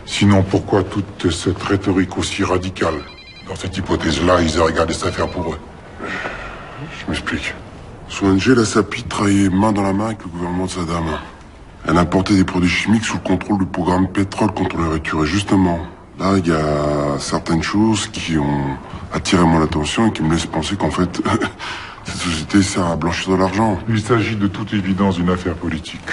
Speaker 3: Sinon, pourquoi toute cette rhétorique aussi radicale? Dans cette hypothèse-là, ils auraient gardé cette affaire pour eux. Je m'explique. Son ONG, la SAPI, travaillait main dans la main avec le gouvernement de Saddam. Elle importait des produits chimiques sous le contrôle du programme Pétrole contre la nourriture. Et justement, là, il y a certaines choses qui ont attiré mon attention et qui me laissent penser qu'en fait, cette société sert à blanchir de l'argent. Il s'agit de toute évidence d'une affaire politique.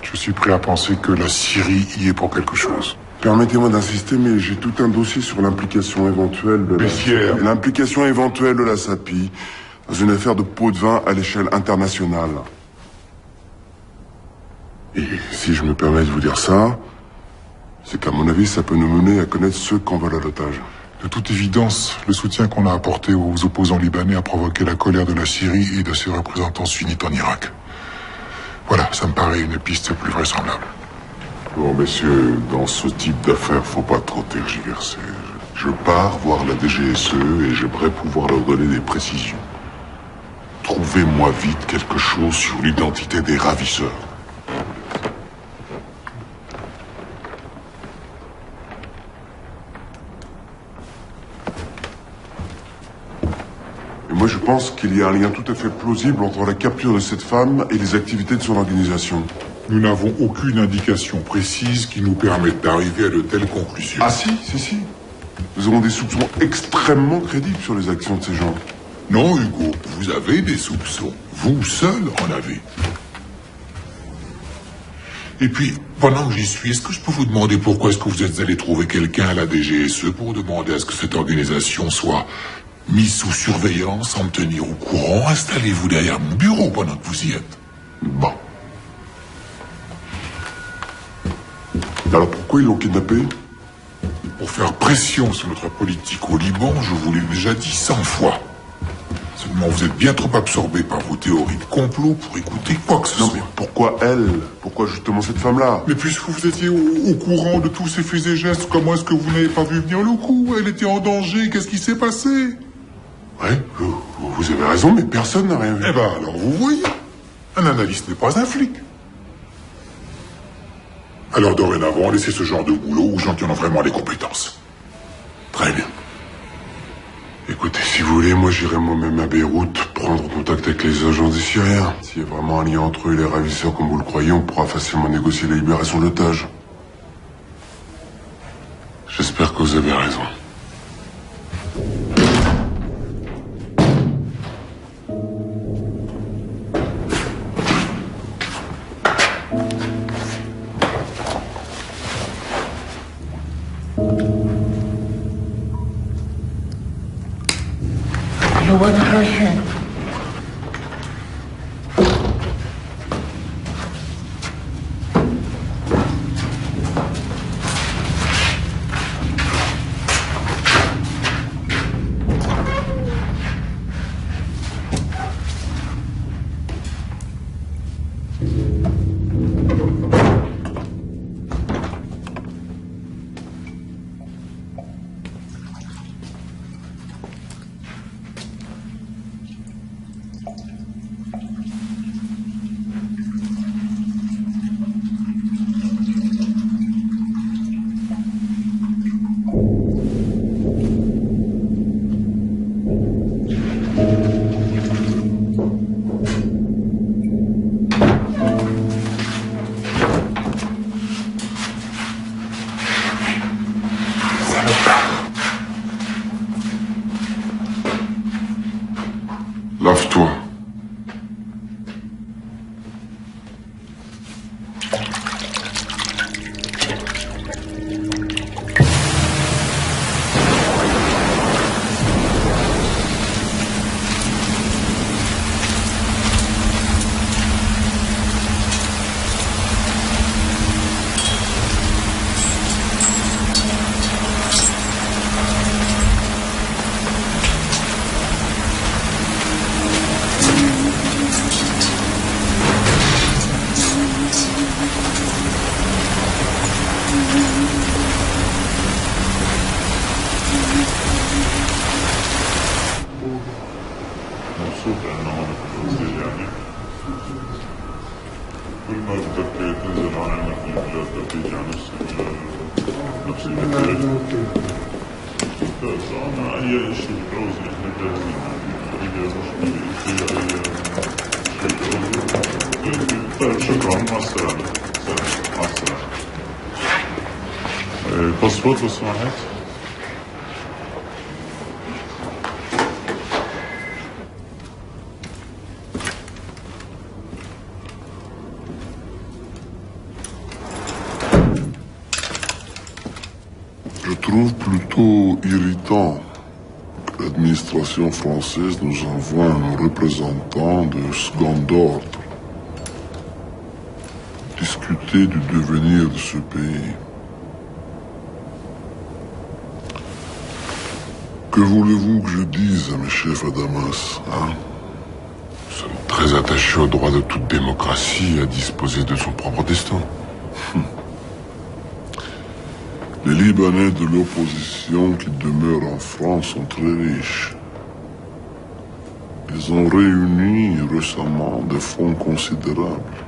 Speaker 3: Je suis prêt à penser que la Syrie y est pour quelque chose. Permettez-moi d'insister, mais j'ai tout un dossier sur l'implication éventuelle de l'implication éventuelle de la SAPI dans une affaire de pot de vin à l'échelle internationale. Et si je me permets de vous dire ça, c'est qu'à mon avis, ça peut nous mener à connaître ceux qu'on vole à l'otage. De toute évidence, le soutien qu'on a apporté aux opposants libanais a provoqué la colère de la Syrie et de ses représentants sunnites en Irak. Voilà, ça me paraît une piste plus vraisemblable.
Speaker 1: Bon, messieurs, dans ce type d'affaires, faut pas trop tergiverser. Je pars voir la DGSE et j'aimerais pouvoir leur donner des précisions. Trouvez-moi vite quelque chose sur l'identité des ravisseurs. Et moi, je pense qu'il y a un lien tout à fait plausible entre la capture de cette femme et les activités de son organisation.
Speaker 3: Nous n'avons aucune indication précise qui nous permette d'arriver à de telles conclusions.
Speaker 1: Ah si. Nous avons des soupçons extrêmement crédibles sur les actions de ces gens.
Speaker 3: Non, Hugo, vous avez des soupçons. Vous seul en avez. Et puis, pendant que j'y suis, est-ce que je peux vous demander pourquoi est-ce que vous êtes allé trouver quelqu'un à la DGSE pour demander à ce que cette organisation soit mise sous surveillance, sans me tenir au courant? Installez-vous derrière mon bureau pendant que vous y êtes.
Speaker 1: Bon. Alors pourquoi ils l'ont kidnappé?
Speaker 3: pour faire pression sur notre politique au Liban, je vous l'ai déjà dit 100 fois. Seulement, vous êtes bien trop absorbés par vos théories de complot pour écouter quoi que ce soit.
Speaker 1: Non, mais pourquoi elle? Pourquoi justement cette femme-là?
Speaker 3: Mais puisque vous étiez au courant de tous ses faits et gestes, comment est-ce que vous n'avez pas vu venir le coup? Elle était en danger, qu'est-ce qui s'est passé?
Speaker 1: Ouais, vous avez raison, mais personne n'a rien vu.
Speaker 3: Eh ben, alors vous voyez, un analyste n'est pas un flic. Alors dorénavant, laissez ce genre de boulot aux gens qui en ont vraiment les compétences.
Speaker 1: Très bien. Écoutez, si vous voulez, moi j'irai moi-même à Beyrouth prendre contact avec les agents des Syriens. S'il y a vraiment un lien entre eux et les ravisseurs comme vous le croyez, on pourra facilement négocier la libération de l'otage. J'espère que vous avez raison.
Speaker 8: You wanna hurt him?
Speaker 1: Lave-toi.
Speaker 2: مبسوط انه هون بتنزل يعني كل ما بدك تنزل هون عندك البلاد بدك تيجي على نفس المكان. بس انا اي شيء بتعوزي احنا جاهزين اي مشكلة اي شيء. طيب شكرا مع السلامة. مع السلامة. باسبور لو سمحت.
Speaker 1: Je trouve plutôt irritant que l'administration française nous envoie un représentant de second ordre pour discuter du devenir de ce pays. Que voulez-vous que je dise à mes chefs à Damas, hein? Nous sommes très attachés au droit de toute démocratie à disposer de son propre destin. Les Libanais de l'opposition qui demeurent en France sont très riches. Ils ont réuni récemment des fonds considérables.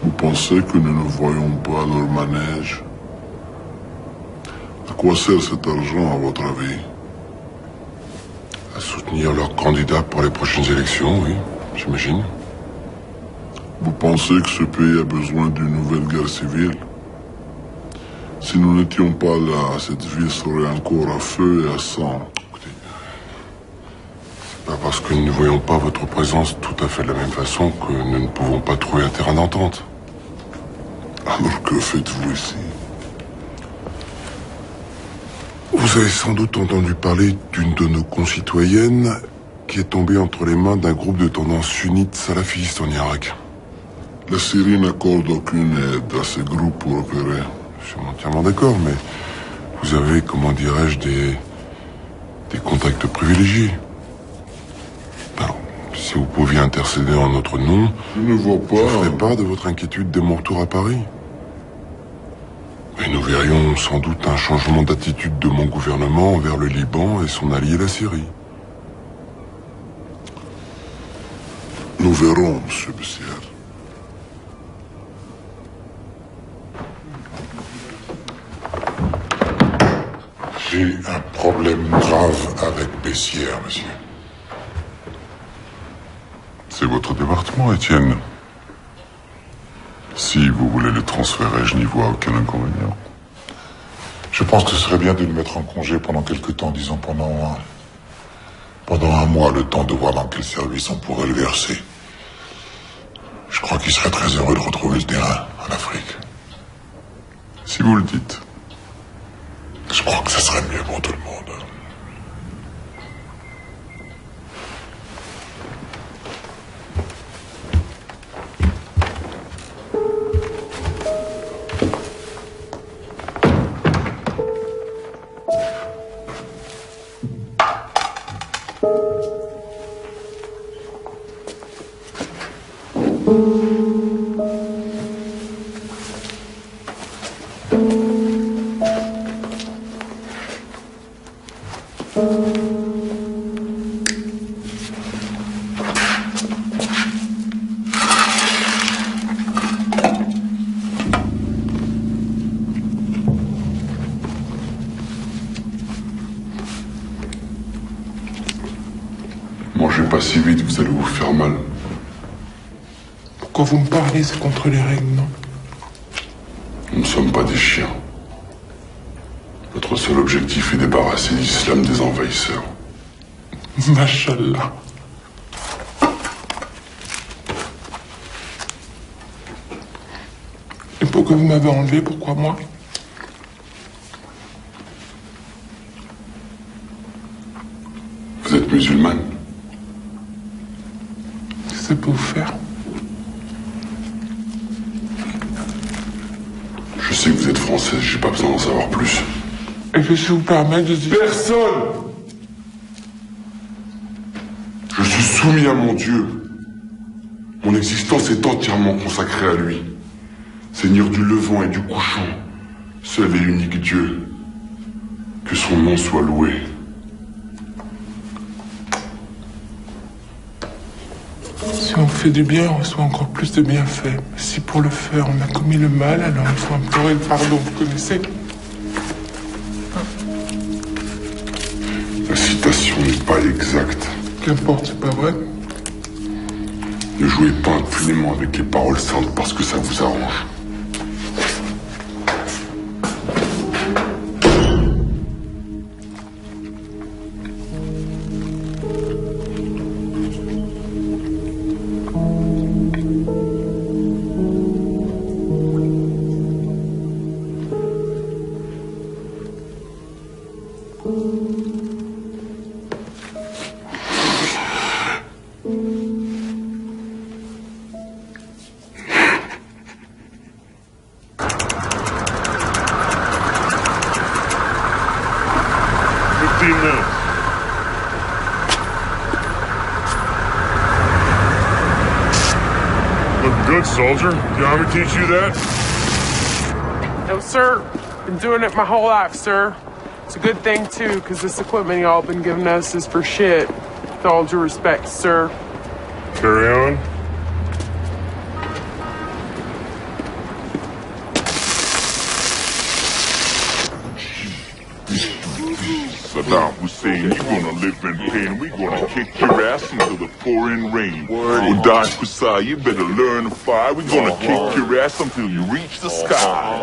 Speaker 1: Vous pensez que nous ne voyons pas leur manège? À quoi sert cet argent, à votre avis? À soutenir leurs candidats pour les prochaines élections, oui, j'imagine. Vous pensez que ce pays a besoin d'une nouvelle guerre civile? Si nous n'étions pas là, cette ville serait encore à feu et à sang. Écoutez, c'est pas parce que nous ne voyons pas votre présence tout à fait de la même façon que nous ne pouvons pas trouver un terrain d'entente. Alors que faites-vous ici? Vous avez sans doute entendu parler d'une de nos concitoyennes qui est tombée entre les mains d'un groupe de tendance sunnite salafiste en Irak. La Syrie n'accorde aucune aide à ces groupes pour opérer. je suis entièrement d'accord, mais vous avez, comment dirais-je, des contacts privilégiés. Alors, si vous pouviez intercéder en notre nom,
Speaker 3: Je ne vois pas.
Speaker 1: je ferais part de votre inquiétude dès mon retour à Paris. Et nous verrions sans doute un changement d'attitude de mon gouvernement envers le Liban et son allié la Syrie.
Speaker 3: Nous verrons, monsieur Bessière. J'ai un problème grave avec Bessière, monsieur.
Speaker 1: C'est votre département, Étienne. Si vous voulez le transférer, je n'y vois aucun inconvénient.
Speaker 3: Je pense que ce serait bien de le mettre en congé pendant quelque temps, disons pendant un mois, le temps de voir dans quel service on pourrait le verser. Je crois qu'il serait très heureux de retrouver le terrain en Afrique.
Speaker 1: Si vous le dites.
Speaker 3: Je crois que ça serait mieux pour tout le monde.
Speaker 1: Mangez pas si vite, vous allez vous faire mal.
Speaker 4: Pourquoi vous me parlez? C'est contre les règles, non?
Speaker 1: Nous ne sommes pas des chiens. Notre seul objectif est débarrasser l'islam des envahisseurs.
Speaker 4: Machallah. Et pourquoi vous m'avez enlevé? Pourquoi moi?
Speaker 1: Vous êtes musulmane?
Speaker 4: Qu'est-ce que ça peut vous faire?
Speaker 1: Je sais que vous êtes française, j'ai pas besoin d'en savoir plus.
Speaker 4: Et que si vous permettez de dire...
Speaker 1: Personne! Je suis soumis à mon Dieu. Mon existence est entièrement consacrée à lui. Seigneur du levant et du couchant, seul et unique Dieu. Que son nom soit loué.
Speaker 4: Si on fait du bien, on reçoit encore plus de bienfaits. Si pour le faire, on a commis le mal, alors il faut implorer le pardon, vous connaissez?
Speaker 1: La citation n'est pas exacte.
Speaker 4: Qu'importe, c'est pas vrai?
Speaker 1: Ne jouez pas impunément avec les paroles saintes parce que ça vous arrange.
Speaker 2: Good, soldier. Do you want me to teach you that?
Speaker 5: No, sir. Been doing it my whole life, sir. It's a good thing, too, because this equipment y'all been giving us is for shit. With all due respect, sir.
Speaker 2: Carry on.
Speaker 8: Saddam Hussein, you're gonna live in pain. We're gonna kick your ass into the pouring rain. Uday Kusai, you better learn to fly. We're gonna kick your ass until you reach the sky.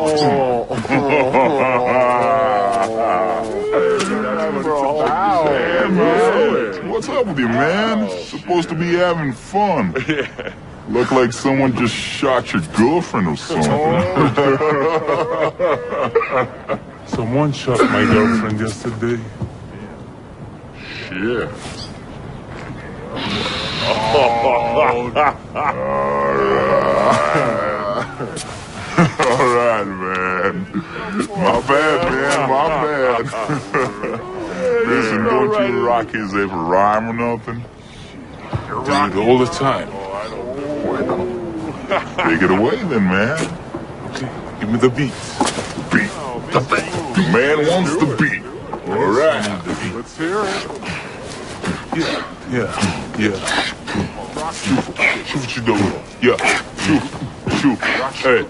Speaker 8: What's up with you, man? Supposed to be having fun. Look like someone just shot your girlfriend or something.
Speaker 2: Someone shot my girlfriend yesterday.
Speaker 8: Shit. All right, man. My bad, man. My bad. Listen, don't you Rockies ever rhyme or nothing?
Speaker 7: Dude, all the time.
Speaker 8: Take it away then, man.
Speaker 7: Okay, give me the beat.
Speaker 8: Beat. The man wants the beat. All right.
Speaker 7: Let's hear it. Yeah.
Speaker 8: شوف what you doing. Yeah. شوف. Hey.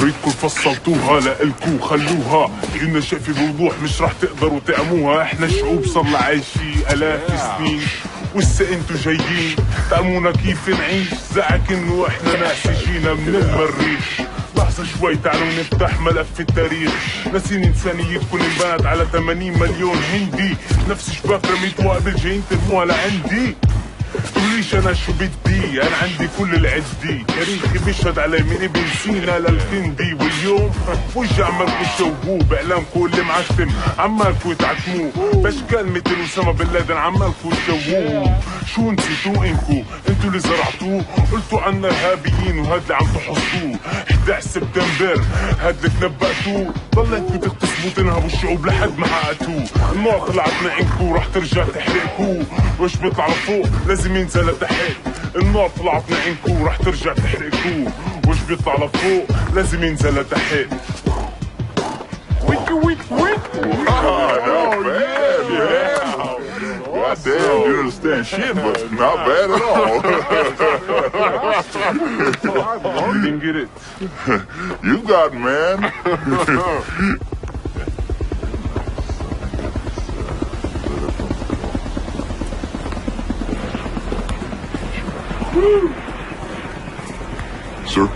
Speaker 7: ريتكم فصلتوها لإلكو خلوها قلنا شايفي بوضوح مش رح تقدروا تعموها. احنا شعوب صار عايشي آلاف السنين وهسه انتو جايين تعلمونا كيف نعيش. زعك انه احنا ناس جينا من المريخ. لحظة شوي تعالوا نفتح ملف التاريخ. ناسين انسانيتكم انبنت على 80 مليون هندي. نفس شباك رميتوها قبل جايين ترموها لعندي. تقوليش انا شو بدي انا عندي كل العدي. تاريخي بيشهد علي من ابن سينا للكندي. واليوم وجه عمالكوا تشوهوه باعلامكم اللي معتم. عمالكوا تعتموه باشكال مثل اسامه بن لادن. عمالكوا تشوهوه. شو نسيتوا انتو اللي زرعتوه. قلتوا عنا ارهابيين وهاد اللي عم تحصوه. 11 سبتمبر هاد اللي تنبأتوه. ضليتوا تغتصبوا تنهبوا الشعوب لحد ما حققتوه. النار طلعت عندكوا رح ترجع تحرقكوا. وش بيطلع لفوق لازم ينزل لتحت. النار طلعت عندكوا رح ترجع تحرقكوا. وش بيطلع لفوق لازم ينزل لتحت. ويك
Speaker 8: Not bad, yeah. God damn, you understand shit, but not bad at all.
Speaker 7: You didn't get it.
Speaker 8: You got it, man.
Speaker 1: Sir?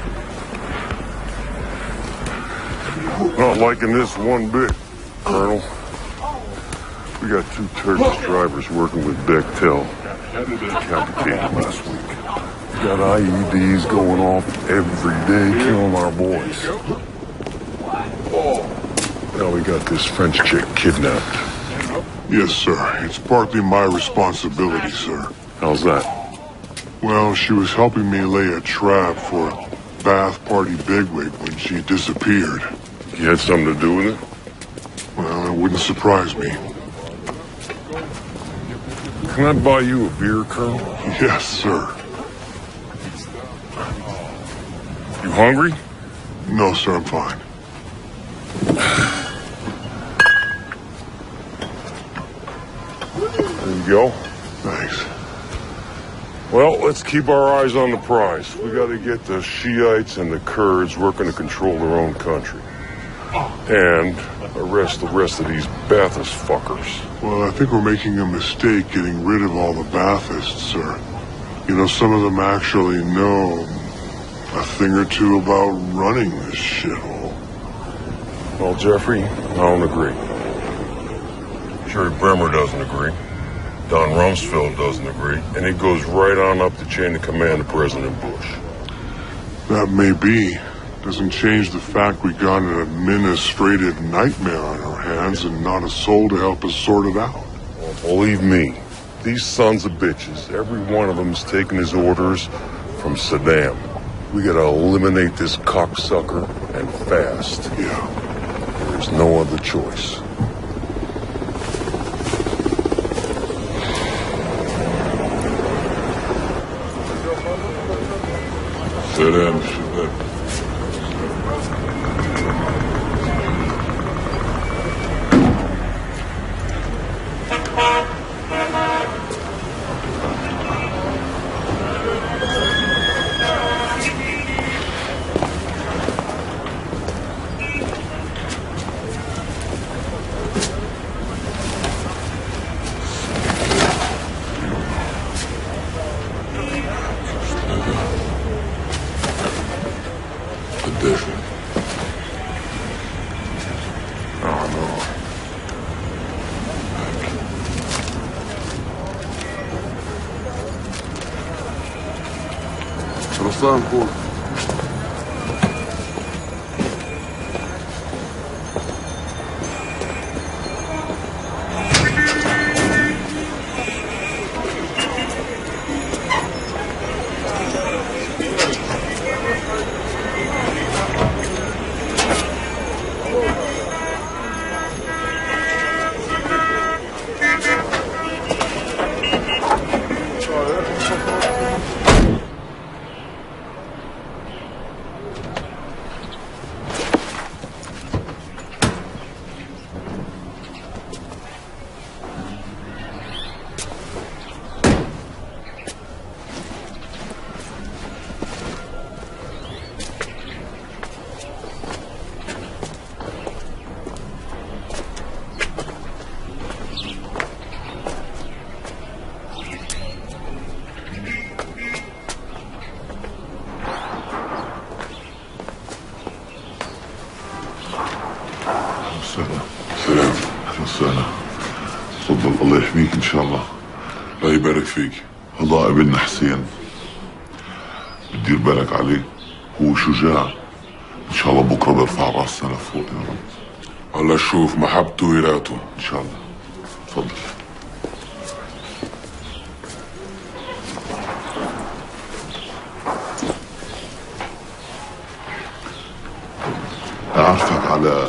Speaker 1: Not liking this one bit, Colonel. We got 2 Turkish drivers working with Bechtel. Decapitated last week. We got IEDs going off every day, killing our boys. Now we got this French chick kidnapped.
Speaker 3: Yes, sir. It's partly my responsibility, sir.
Speaker 1: How's that?
Speaker 3: Well, she was helping me lay a trap for a Bath Party bigwig when she disappeared.
Speaker 1: You had something to do with it?
Speaker 3: Well, it wouldn't surprise me.
Speaker 1: Can I buy you a beer, Colonel?
Speaker 3: Yes, sir.
Speaker 1: You hungry?
Speaker 3: No, sir, I'm fine.
Speaker 1: There you go.
Speaker 3: Thanks.
Speaker 1: Well, let's keep our eyes on the prize. We got to get the Shiites and the Kurds working to control their own country. And arrest the rest of these Ba'athist fuckers.
Speaker 3: Well, I think we're making a mistake getting rid of all the Baathists, sir. You know, some of them actually know a thing or two about running this shithole.
Speaker 1: Well, Jeffrey, I don't agree. Jerry Bremer doesn't agree. Don Rumsfeld doesn't agree. And it goes right on up the chain of command to President Bush.
Speaker 3: That may be. Doesn't change the fact we got an administrative nightmare on our hands and not a soul to help us sort it out.
Speaker 1: Well, believe me, these sons of bitches, every one of them's taking his orders from Saddam. We gotta eliminate this cocksucker and fast.
Speaker 3: Yeah.
Speaker 1: There's no other choice.
Speaker 8: سلام.
Speaker 6: Руслан, Кур.
Speaker 1: وسهلا. تفضل الله يحميك ان شاء الله.
Speaker 3: الله يبارك فيك.
Speaker 1: الله ابننا حسين دير بالك عليه، هو شجاع ان شاء الله بكره بيرفع راسنا لفوق يا رب.
Speaker 3: الله يشوف محبته ويراته
Speaker 1: ان شاء الله. تفضل. اعرفك على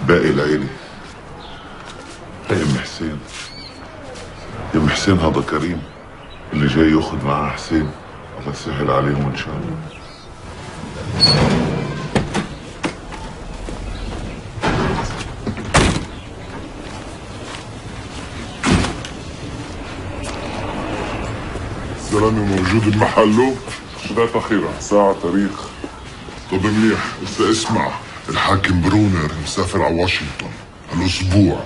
Speaker 1: باقي العيلة. يا ام حسين، يا ام حسين هذا كريم اللي جاي ياخذ معاه حسين، الله يسهل عليهم ان شاء الله.
Speaker 3: الزلمه موجود بمحله.
Speaker 1: شدات اخيرا ساعة تاريخ.
Speaker 3: طب منيح، هسه اسمع، الحاكم برونر مسافر على واشنطن هالاسبوع،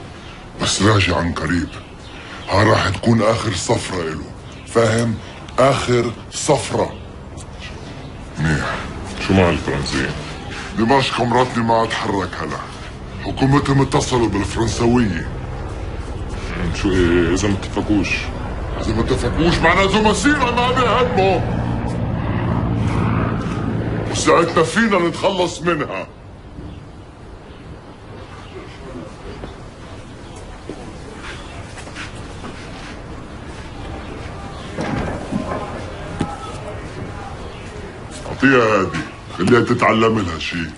Speaker 3: بس راجع عن قريب. ها راح تكون اخر صفرة له، فاهم؟ اخر صفرة. منيح.
Speaker 1: شو مع الفرنسيين؟
Speaker 3: دمشق مرتني ما اتحرك هلا، حكومتهم اتصلوا بالفرنسوية.
Speaker 1: شو اذا ما اتفقوش؟
Speaker 3: اذا ما اتفقوش معناته مسيرة ما بيهدموا، وساعتنا فينا نتخلص منها. اعطيها هادي، خليها تتعلم لها شيء.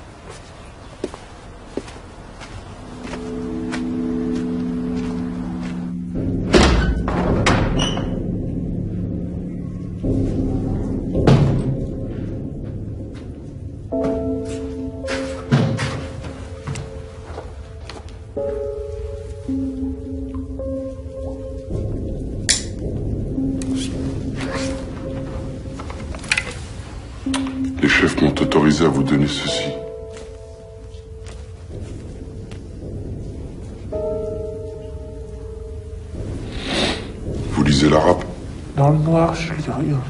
Speaker 1: Les chefs m'ont autorisé à vous donner ceci. Vous lisez l'arabe?
Speaker 4: Dans le noir, je lis rien.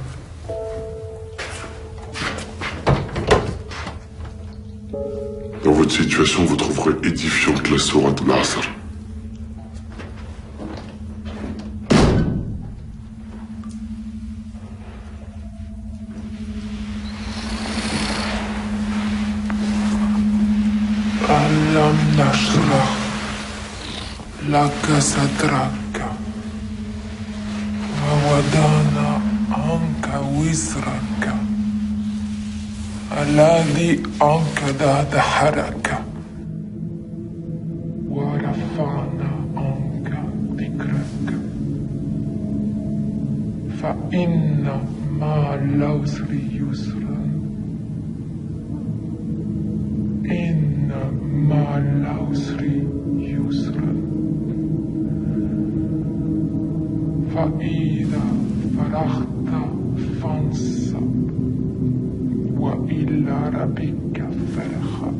Speaker 1: Dans votre situation, vous trouverez édifiante la sourate al-Asr.
Speaker 4: ألم نشرح لك صدرك ووضعنا عنك وزرك الذي أنقض ظهرك ورفعنا عنك ذكرك فإن مع العسر يسرا إن مع العسر يسرا فإذا فرغت فانصب وإلى ربك فارغب.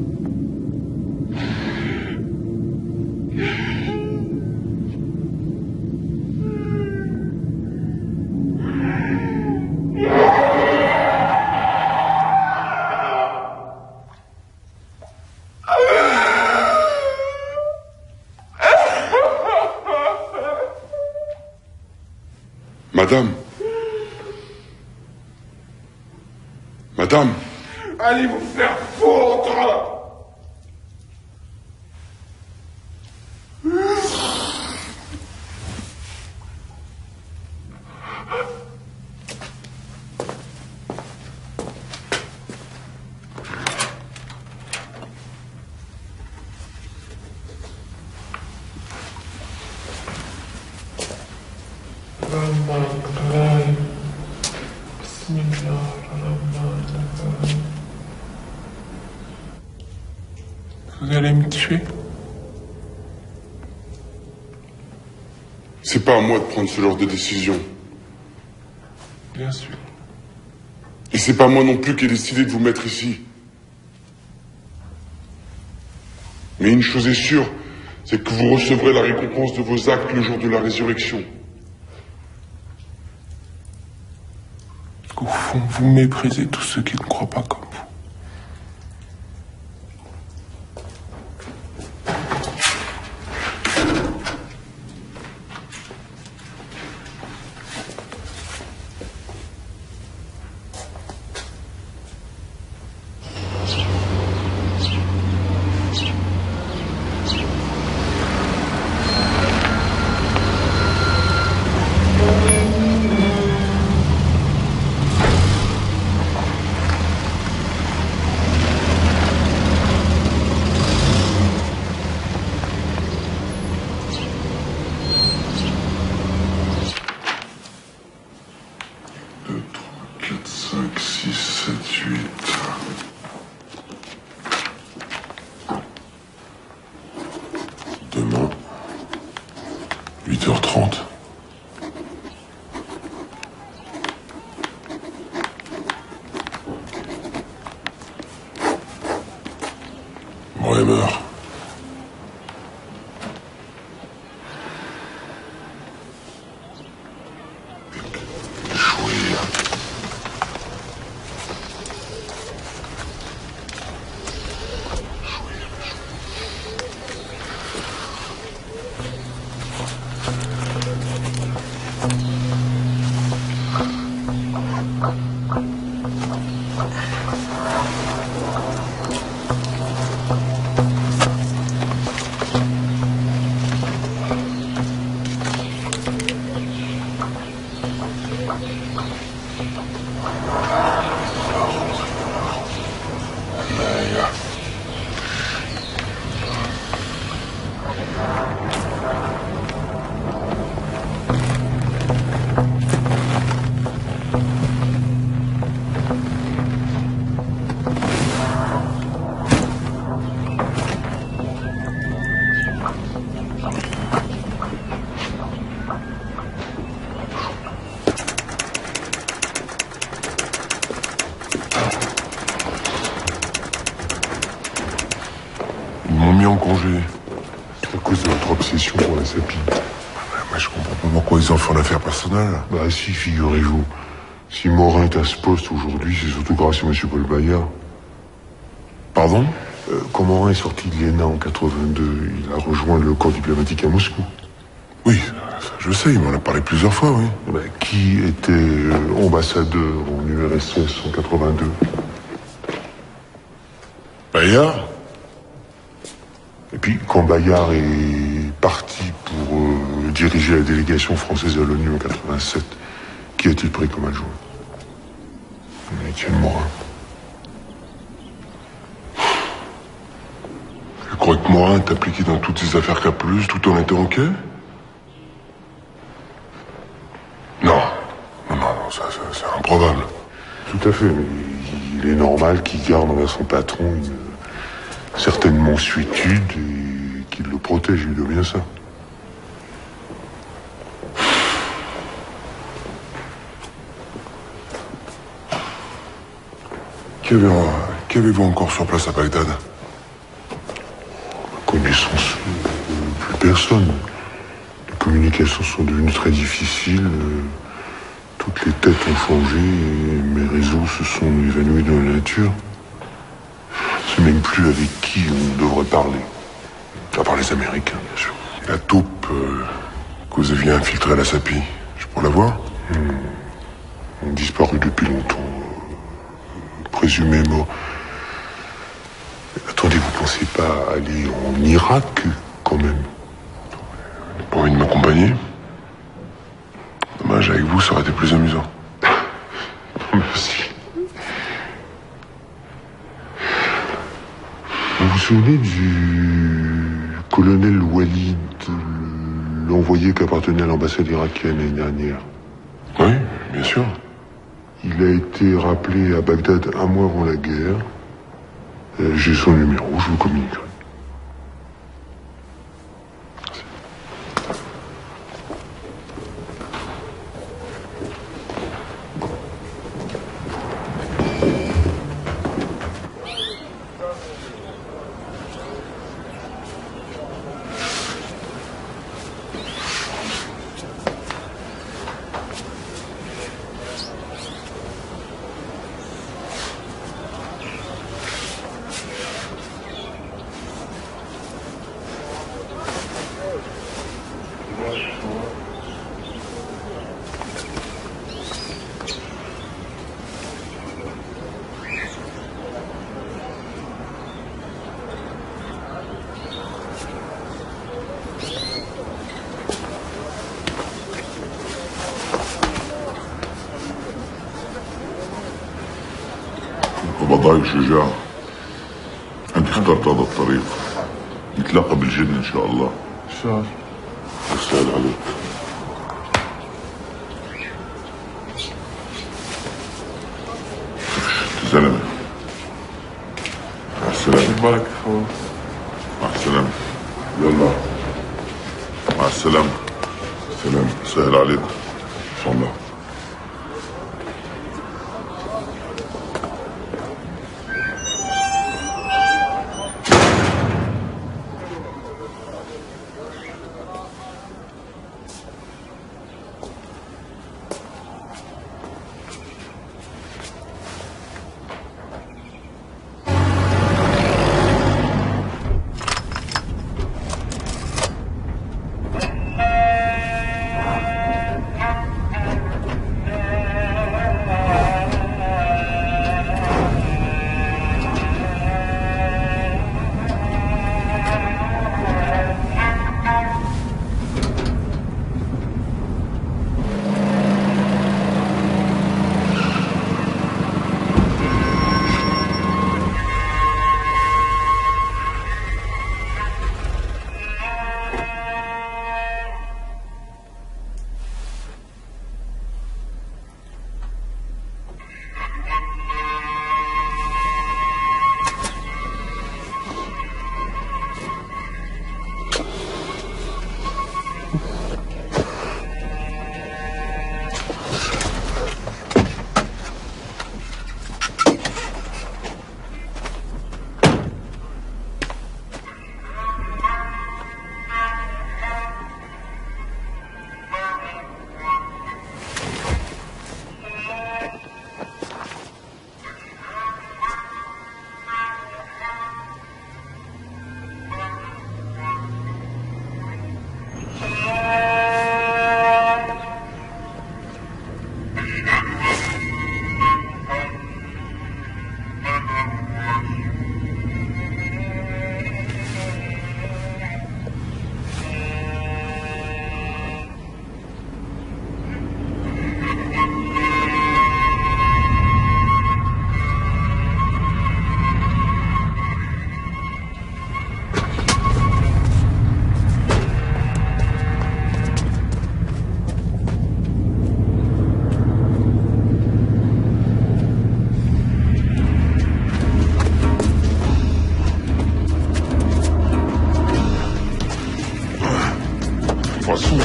Speaker 1: Madame. Madame.
Speaker 4: Allez vous faire foutre! Vous allez me tuer?
Speaker 1: C'est pas à moi de prendre ce genre de décision.
Speaker 4: Bien sûr.
Speaker 1: Et c'est pas moi non plus qui ai décidé de vous mettre ici. Mais une chose est sûre, c'est que vous recevrez la récompense de vos actes le jour de la résurrection.
Speaker 4: Au fond, vous méprisez tous ceux qui ne croient pas comme vous.
Speaker 3: 22h30. Bremer. En congé
Speaker 1: à cause de votre obsession pour la sapine.
Speaker 3: Moi, je comprends pas pourquoi ils en font l'affaire personnelle.
Speaker 1: Bah si, figurez-vous. Si Morin est à ce poste aujourd'hui, c'est surtout grâce à M. Paul Bayard.
Speaker 3: Pardon?
Speaker 1: Quand Morin est sorti de l'ENA en 82, il a rejoint le corps diplomatique à Moscou.
Speaker 3: Oui, ça, je sais, il m'en a parlé plusieurs fois, oui.
Speaker 1: Bah, qui était ambassadeur en URSS en 82?
Speaker 3: Bayard?
Speaker 1: Et puis, quand Bayard est parti pour diriger la délégation française à l'ONU en 87, qui a-t-il pris comme adjoint? Étienne Morin.
Speaker 3: Je crois que Morin est impliqué dans toutes ces affaires K+, tout en étant OK? Non, ça c'est improbable.
Speaker 1: Tout à fait, mais il est normal qu'il garde envers son patron une certaine mansuétude et qu'il le protège, il doit bien ça.
Speaker 3: Qu'avez-vous encore sur place à Bagdad?
Speaker 1: Connaissance, plus personne. Les communications sont devenues très difficiles. Toutes les têtes ont changé et mes réseaux se sont évanouis dans la nature. Je ne sais même plus avec qui on devrait parler. À part les Américains, bien sûr.
Speaker 3: La taupe que vous aviez infiltrée à la SAPI, je pourrais la voir?
Speaker 1: On a disparu depuis longtemps. Présumé mort. Attendez, vous pensez pas aller en Irak, quand même?
Speaker 3: Pas envie de m'accompagner? Dommage, avec vous, ça aurait été plus amusant.
Speaker 1: Merci. Vous vous souvenez du colonel Walid, l'envoyé qui appartenait à l'ambassade irakienne l'année dernière?
Speaker 3: Oui, bien sûr.
Speaker 1: Il a été rappelé à Bagdad un mois avant la guerre. J'ai son numéro, je vous communiquerai.
Speaker 8: بضايق شجاع انت اخترت هذا الطريق نتلاقى بالجنة ان شاء الله
Speaker 5: ان شاء الله
Speaker 8: يسهل عليك انت زلمة مع السلامة
Speaker 5: بارك اخوان
Speaker 8: مع السلامة يلا مع السلامة سهل عليكم ان شاء الله.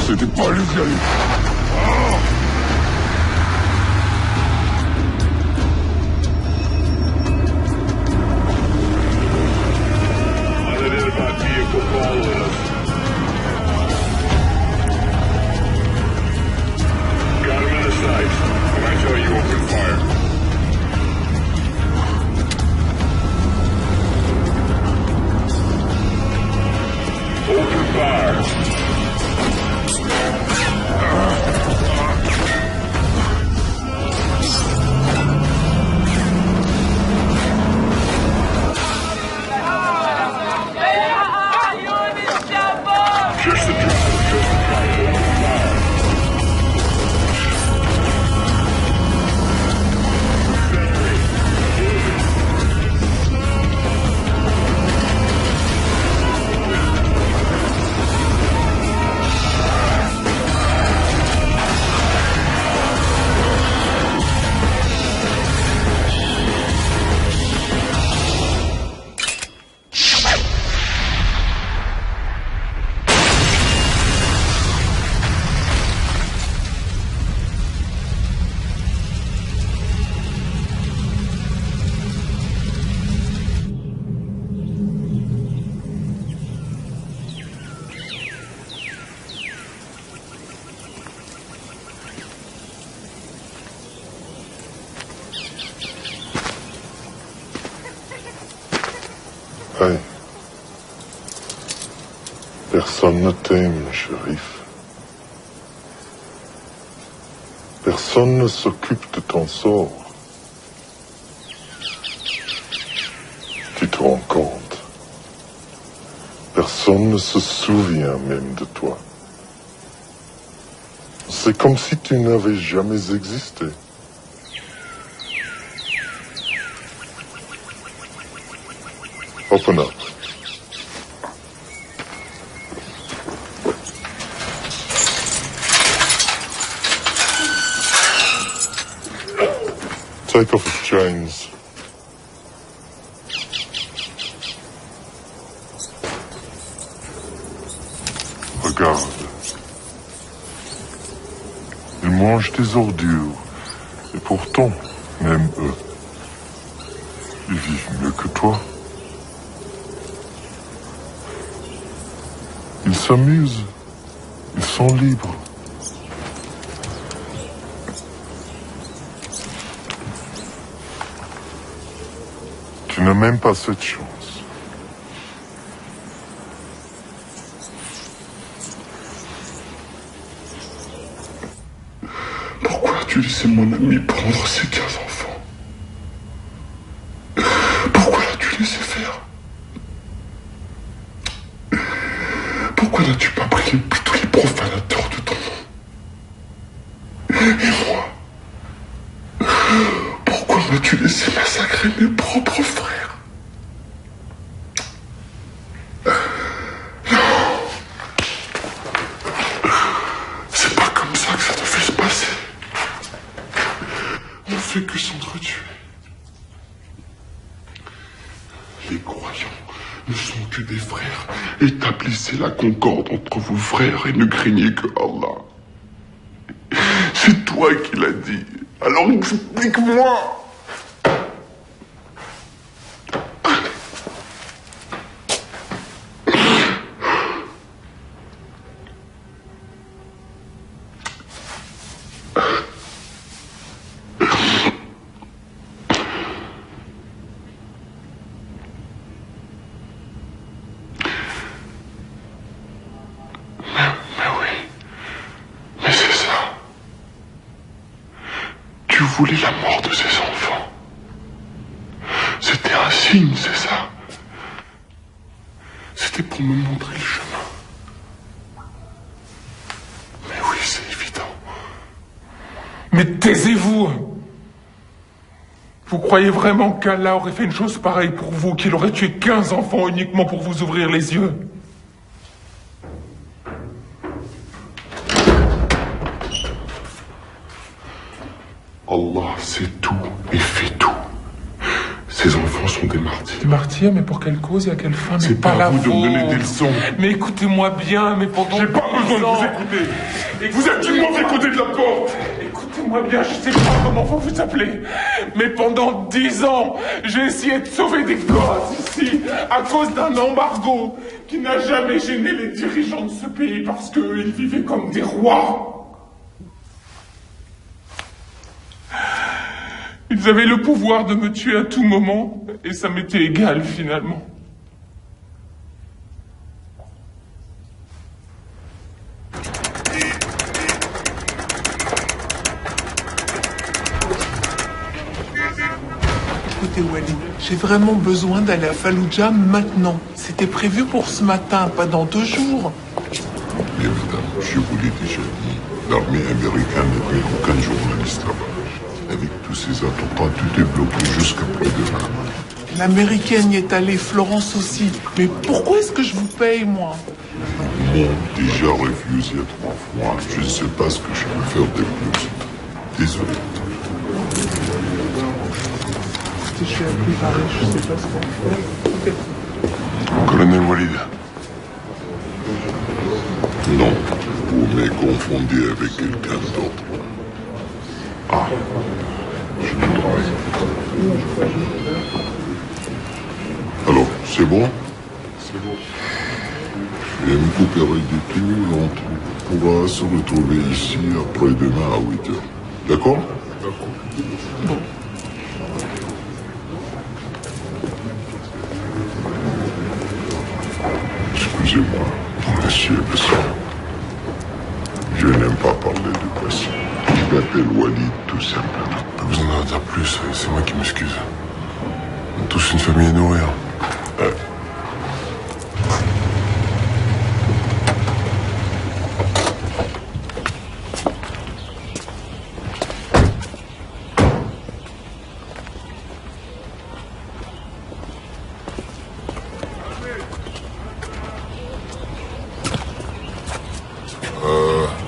Speaker 8: C'était pas lui qui allait. Hey. Personne ne t'aime, shérif. Personne ne s'occupe de ton sort. Tu te rends compte? Personne ne se souvient même de toi. C'est comme si tu n'avais jamais existé. Open up. Take off his chains. Regarde.
Speaker 1: mangent des ordures. Et pourtant, même eux, ils vivent mieux que toi. Ils s'amusent. Ils sont libres. Tu n'as même pas cette chance.
Speaker 3: Pourquoi as-tu laissé mon ami prendre ses 15 enfants? Pourquoi l'as-tu laissé faire? Pourquoi n'as-tu pas prié tous les profanateurs de ton nom? Et moi? Pourquoi m'as-tu laissé massacrer mes propres frères? Non! C'est pas comme ça que ça devait se passer. On fait que s'entretuer. Les croyants ne sont que des frères. Établissez la concorde entre vos frères et ne craignez que Allah. C'est toi qui l'as dit. Alors explique-moi. Tu voulais la mort de ses enfants. C'était un signe, c'est ça? C'était pour me montrer le chemin. Mais oui, c'est évident.
Speaker 4: Mais taisez-vous! Vous croyez vraiment qu'Allah aurait fait une chose pareille pour vous, qu'il aurait tué 15 enfants uniquement pour vous ouvrir les yeux?
Speaker 3: Allah sait tout et fait tout. Ces enfants sont des martyrs.
Speaker 4: Des martyrs, mais pour quelle cause et à quelle fin?
Speaker 3: C'est pas à vous de me donner des leçons.
Speaker 4: Mais écoutez-moi bien, mais pendant...
Speaker 3: J'ai pas besoin de vous écouter. Vous êtes du mauvais côté de la porte.
Speaker 4: Écoutez-moi bien, je sais pas comment vous vous appelez, mais pendant 10 ans, j'ai essayé de sauver des gosses ici, à cause d'un embargo qui n'a jamais gêné les dirigeants de ce pays parce qu'ils vivaient comme des rois. Ils avaient le pouvoir de me tuer à tout moment, et ça m'était égal finalement.
Speaker 5: Écoutez Walid, j'ai vraiment besoin d'aller à Fallujah maintenant. C'était prévu pour ce matin, pas dans 2 jours.
Speaker 1: Bien évidemment, je vous l'ai déjà dit, l'armée américaine n'avait aucun journaliste là-bas. Avec tous ces attentats, tout est bloqué jusqu'après demain.
Speaker 5: L'américaine y est allée, Florence aussi. Mais pourquoi est-ce que je vous paye, moi?
Speaker 1: Ils m'ont déjà refusé 3 fois. Je ne sais pas ce que je peux faire de plus. Désolé.
Speaker 5: Je suis appelé Paris, je sais pas ce qu'on fait.
Speaker 1: Colonel Walid. Non, vous m'avez confondu avec quelqu'un d'autre. Ah, je ne travaille. Alors, c'est bon? C'est bon. Je vais me couper du tout et on pourra se retrouver ici après-demain à 8 heures. D'accord? D'accord.
Speaker 5: Bon.
Speaker 1: Excusez-moi, monsieur le sang. Je n'aime pas parler de passé. Je m'appelle Walid, tout simplement. Pas besoin d'en dire plus, c'est moi qui m'excuse. On a tous une famille à nourrir.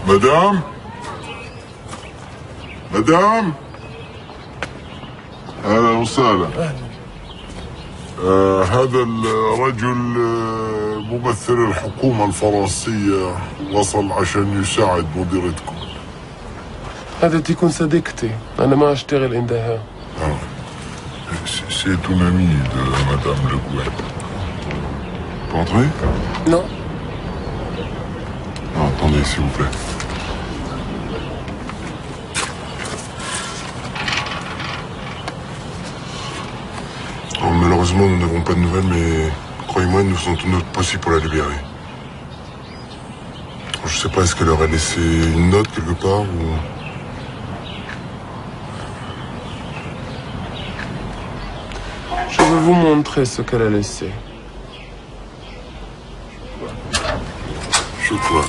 Speaker 1: Madame? Madame? أهلا وسهلا. هذا الرجل ممثل الحكومة الفرنسية وصل عشان يساعد مديرتكم.
Speaker 5: هذا تكون صديقتي. أنا ما أشتغل عندها.
Speaker 3: C'est ton ami de Madame Le Gouin. Pour entrer?
Speaker 5: Non.
Speaker 3: Non, attendez, s'il vous plaît. Oh, malheureusement, nous n'avons pas de nouvelles, mais croyez-moi, nous faisons tout notre possible pour la libérer. Je sais pas, est-ce qu'elle aurait laissé une note quelque part ou...
Speaker 5: Je vais vous montrer ce qu'elle a laissé.
Speaker 3: شكرا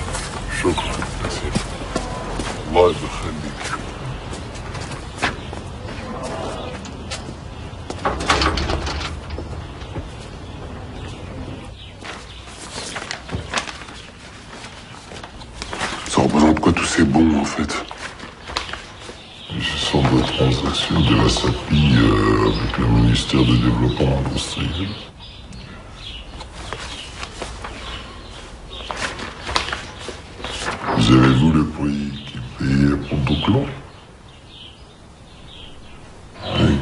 Speaker 3: شكرا كثير الله يخليك.
Speaker 1: Ça représente quoi tous ces bons en fait?
Speaker 3: Ce sont des transactions de la SAPI avec le ministère du Développement Industriel. Vous avez vu le prix qu'il payait pour Douclan? Oui.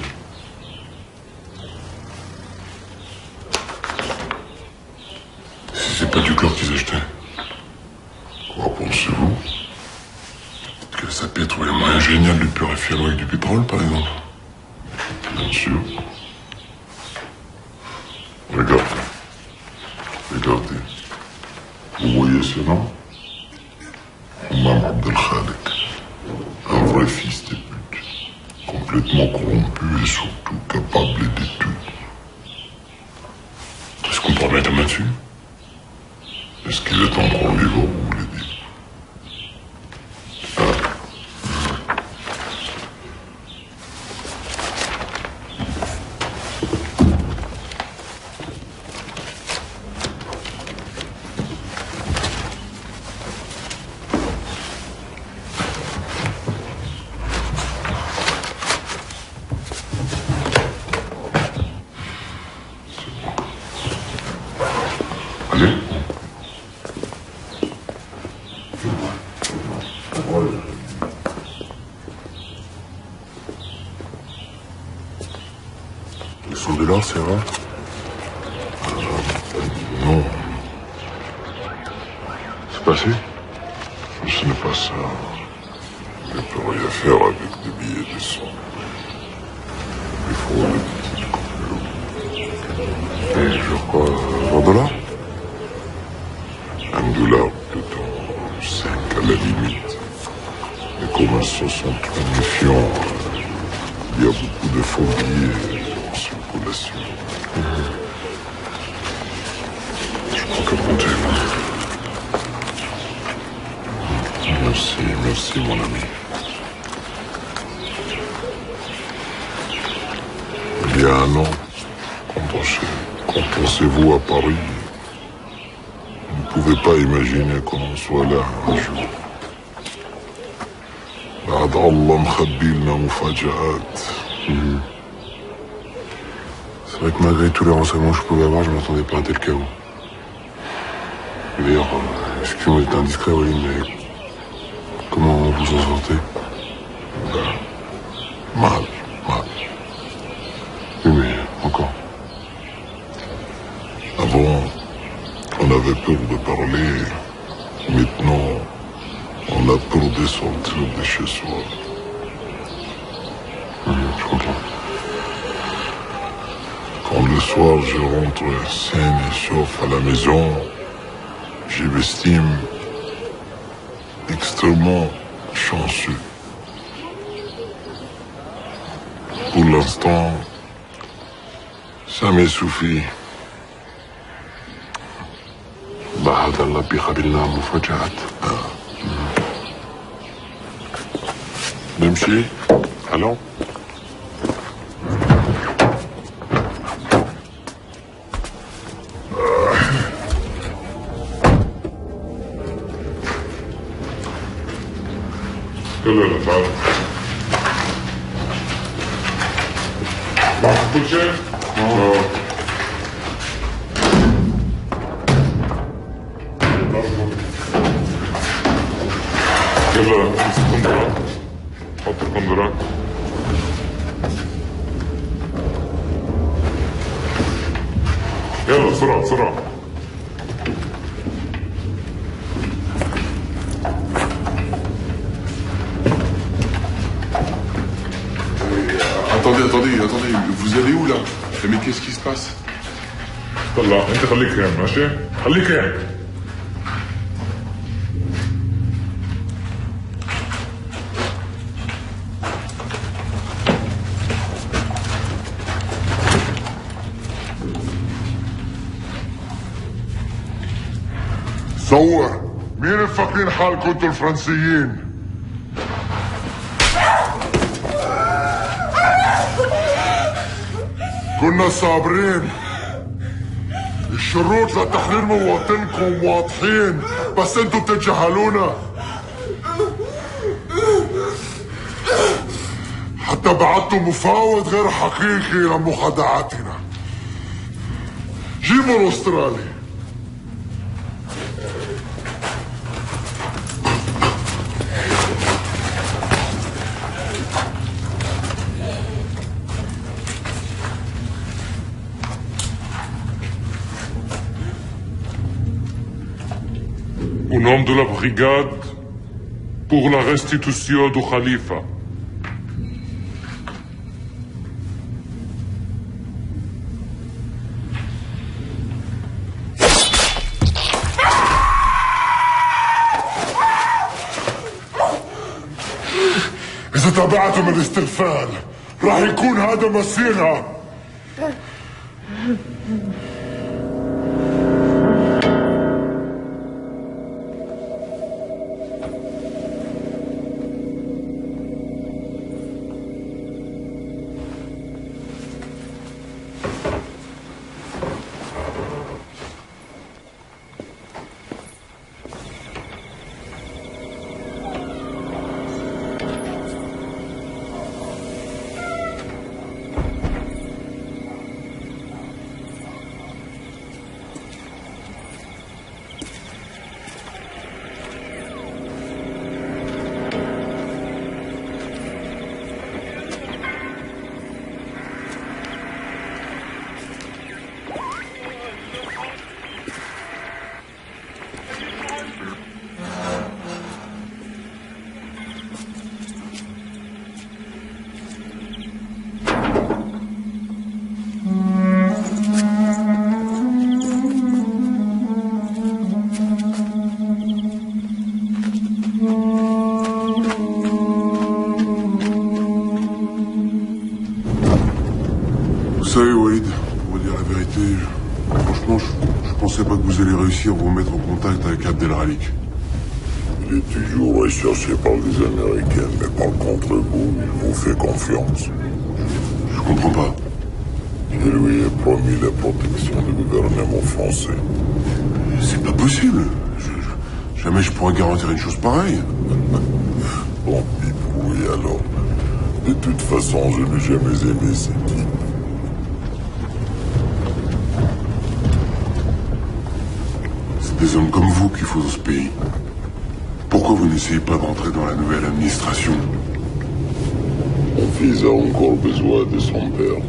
Speaker 1: Si c'est pas du chlore qu'ils achetaient.
Speaker 3: Quoi pensez-vous?
Speaker 1: Que la SAPI a trouvé le moyen génial de purifier l'eau avec du pétrole par exemple.
Speaker 3: Bien sûr. Regardez. Regardez. Vous voyez ce nom? Imam Abdel Khalek. Un vrai fils de pute. Complètement corrompu et surtout capable d'études.
Speaker 1: Est-ce qu'on pourrait mettre la main dessus?
Speaker 3: Est-ce qu'il est encore vivant, vous voulez dire?
Speaker 1: Allez.
Speaker 3: Ils sont de l'or, c'est vrai? Non.
Speaker 1: C'est passé?
Speaker 3: Ce n'est pas ça. On ne peut rien faire avec des billets de sang. Il faut des petites coupures.
Speaker 1: Et genre quoi? $20?
Speaker 3: $1, peut-être 5 à la limite. Mais comme ce sont méfiants, il y a beaucoup de faux billets en circulation.
Speaker 1: Je crois que compter.
Speaker 3: Merci, merci mon ami. Il y a un an, quand pensez-vous à Paris, vous ne pouvez pas imaginer qu'on soit là un jour. بعد الله مخبي لنا مفاجآت.
Speaker 1: C'est vrai que malgré tous les renseignements que je pouvais avoir, je ne m'attendais pas à un tel chaos. D'ailleurs, excusez-moi d'être indiscret, oui, mais comment vous en sortez?
Speaker 3: Mal.
Speaker 1: Oui, mais encore.
Speaker 3: Avant, on avait peur de parler. Maintenant, on a peur de sortir de chez soi.
Speaker 1: Je comprends.
Speaker 3: Quand le soir je rentre sain et sauf à la maison, je m'estime extrêmement chanceux. Pour l'instant, ça me suffit.
Speaker 1: بعد الله بيقابلنا مفاجآت.
Speaker 3: نمشي؟
Speaker 1: Allons.
Speaker 3: يلا تعال. معك كل شيء؟ يلا استمر.
Speaker 7: حط الكندرات. يلا بسرعة بسرعة.
Speaker 1: Attendez, vous allez où là? Mais qu'est-ce qui se passe?
Speaker 7: طلع انت خليك هنا ماشي؟ خليك هنا.
Speaker 1: صور مين فاكرين حالكم انتوا الفرنسيين؟ كنا صابرين. الشروط لتحرير مواطنكم واضحين بس انتوا بتتجاهلونا. حتى بعتوا مفاوض غير حقيقي لمخادعاتنا. جيبوا الاسترالي.
Speaker 7: Au nom de la brigade, pour la restitution du Khalifa.
Speaker 1: إذا تابعتم الاستغفال راح يكون هذا مصيرها. Vous savez, Walid, pour vous dire la vérité, franchement, je pensais pas que vous allez réussir à vous mettre en contact avec Abdelralik.
Speaker 3: Il est toujours recherché par les Américains, mais par contre vous, il vous fait confiance.
Speaker 1: Je comprends pas.
Speaker 3: Je lui ai promis la protection du gouvernement français.
Speaker 1: C'est pas possible. Jamais je pourrais garantir une chose pareille.
Speaker 3: Bon, oui alors. De toute façon, je n'ai jamais aimé ces types.
Speaker 1: C'est des hommes comme vous qu'il faut dans ce pays. Pourquoi vous n'essayez pas d'entrer dans la nouvelle administration?
Speaker 3: Mon fils a encore besoin de son père.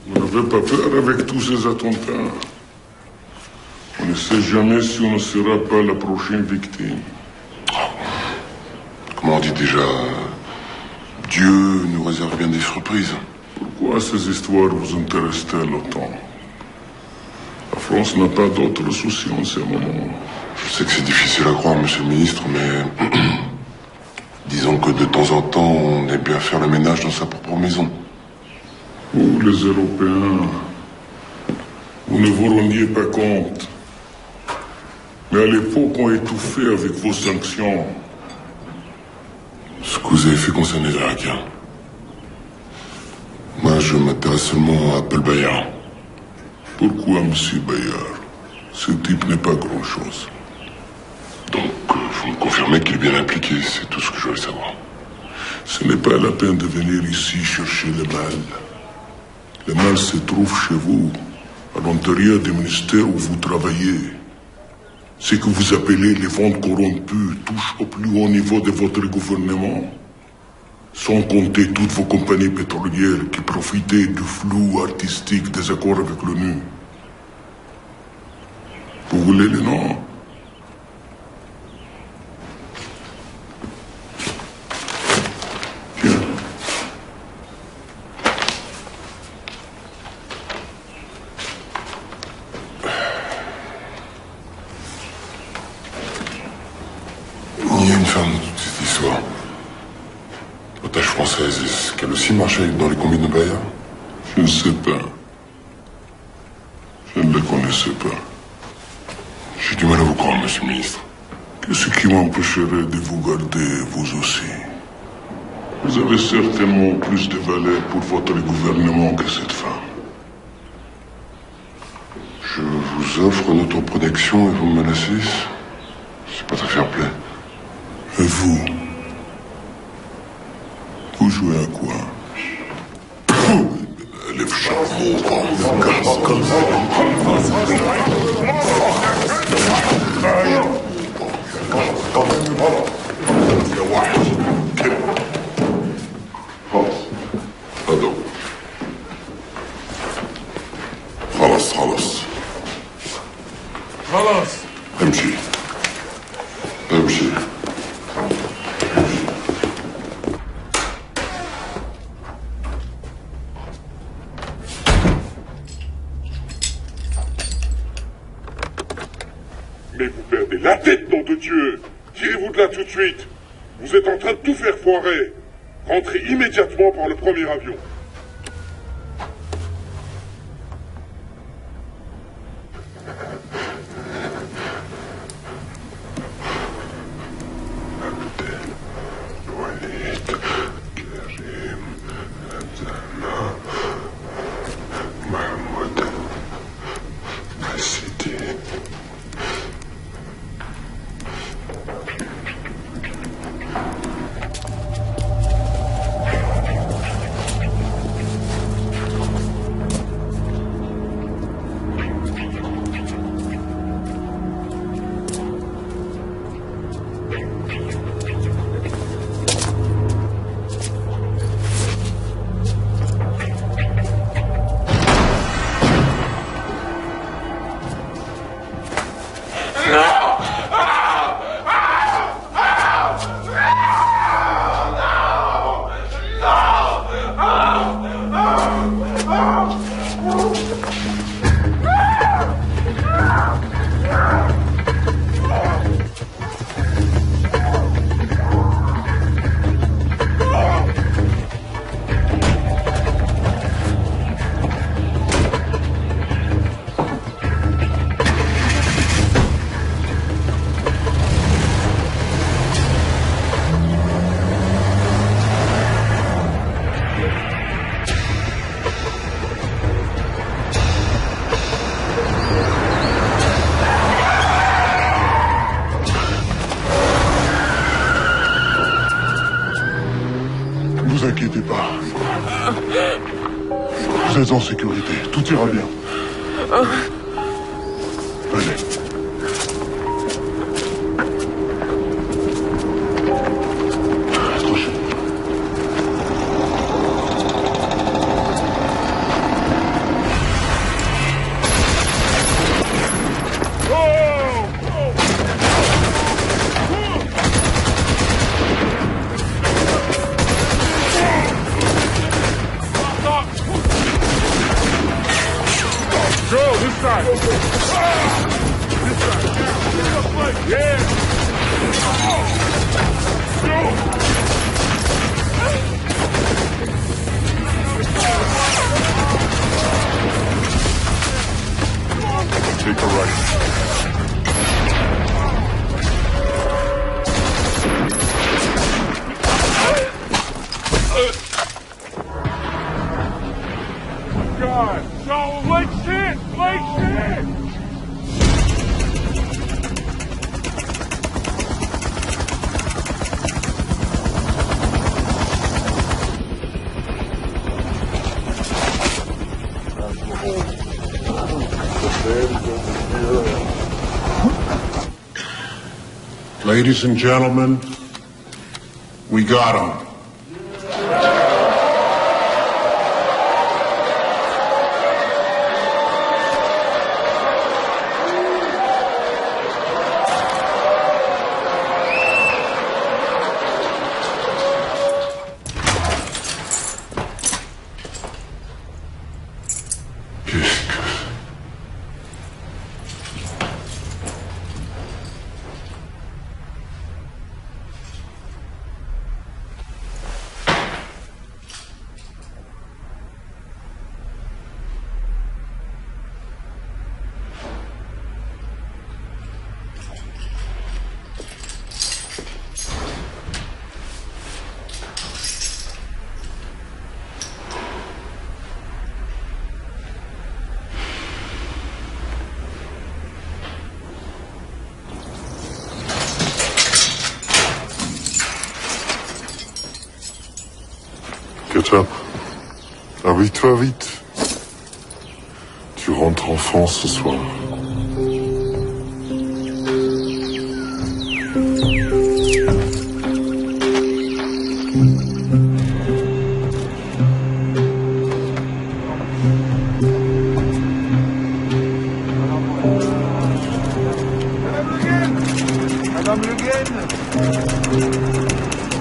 Speaker 1: Vous n'avez pas peur avec tous ces attentats? On ne sait jamais si on ne sera pas la prochaine victime. Comment on dit déjà? Dieu nous réserve bien des surprises. Pourquoi ces histoires vous intéressent-elles autant? La France n'a pas d'autres soucis en ce moment. Je sais que c'est difficile à croire, monsieur le ministre, mais disons que de temps en temps, on aime bien faire le ménage dans sa propre maison. Nous, les Européens,
Speaker 2: Vous ne vous rendiez pas compte. Mais à l'époque, on étouffait avec vos sanctions.
Speaker 1: Ce que vous avez fait concerne les Irakiens. Moi, je m'intéresse seulement à Paul Bayard.
Speaker 2: Pourquoi, monsieur Bayard? Ce type n'est pas grand-chose.
Speaker 1: Donc, vous me confirmez qu'il est bien impliqué, c'est tout ce que je voulais savoir.
Speaker 2: Ce n'est pas la peine de venir ici chercher le mal. Le mal se trouve chez vous, à l'intérieur du ministère où vous travaillez. Ce que vous appelez les ventes corrompues touche au plus haut niveau de votre gouvernement. Sans compter toutes vos compagnies pétrolières qui profitaient du flou artistique des accords avec l'ONU. Vous voulez les noms? Tiens.
Speaker 1: Il y a une femme dans toute cette histoire. Otage française, est-ce qu'elle aussi marchait dans les combines de Bayard?
Speaker 2: Je ne sais pas. Je ne la connaissais pas.
Speaker 1: J'ai du mal à vous croire, monsieur le ministre.
Speaker 2: Qu'est-ce qui m'empêcherait de vous garder, vous aussi? Vous avez certainement plus de valeur pour votre gouvernement que cette femme.
Speaker 1: Je vous offre notre protection et vous me menacez. C'est pas très fair-play.
Speaker 2: Et vous? Vous jouez à quoi?
Speaker 1: Elle est charmante, comme ça.
Speaker 2: Pardon.
Speaker 1: خلاص امشي
Speaker 9: Mais vous perdez la tête, nom de Dieu! Tirez-vous de là tout de suite! Vous êtes en train de tout faire foirer! Rentrez immédiatement par le premier avion!
Speaker 1: Ne vous inquiétez pas. Vous êtes en sécurité. Tout ira bien. Allez. Accrochez.
Speaker 9: Joe, this side! This side! Yeah!
Speaker 7: take a right. God, so let's hit!
Speaker 1: Ladies and gentlemen, we got him. Ketchup, habille-toi vite. Tu rentres en France ce soir.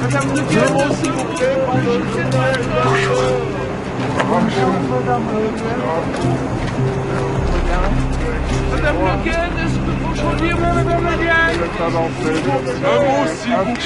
Speaker 10: Madame Le Guen, s'il vous plaît, Madame Le Guen, est-ce que vous conduire, Madame Le Guen?
Speaker 4: Un mot, s'il vous plaît.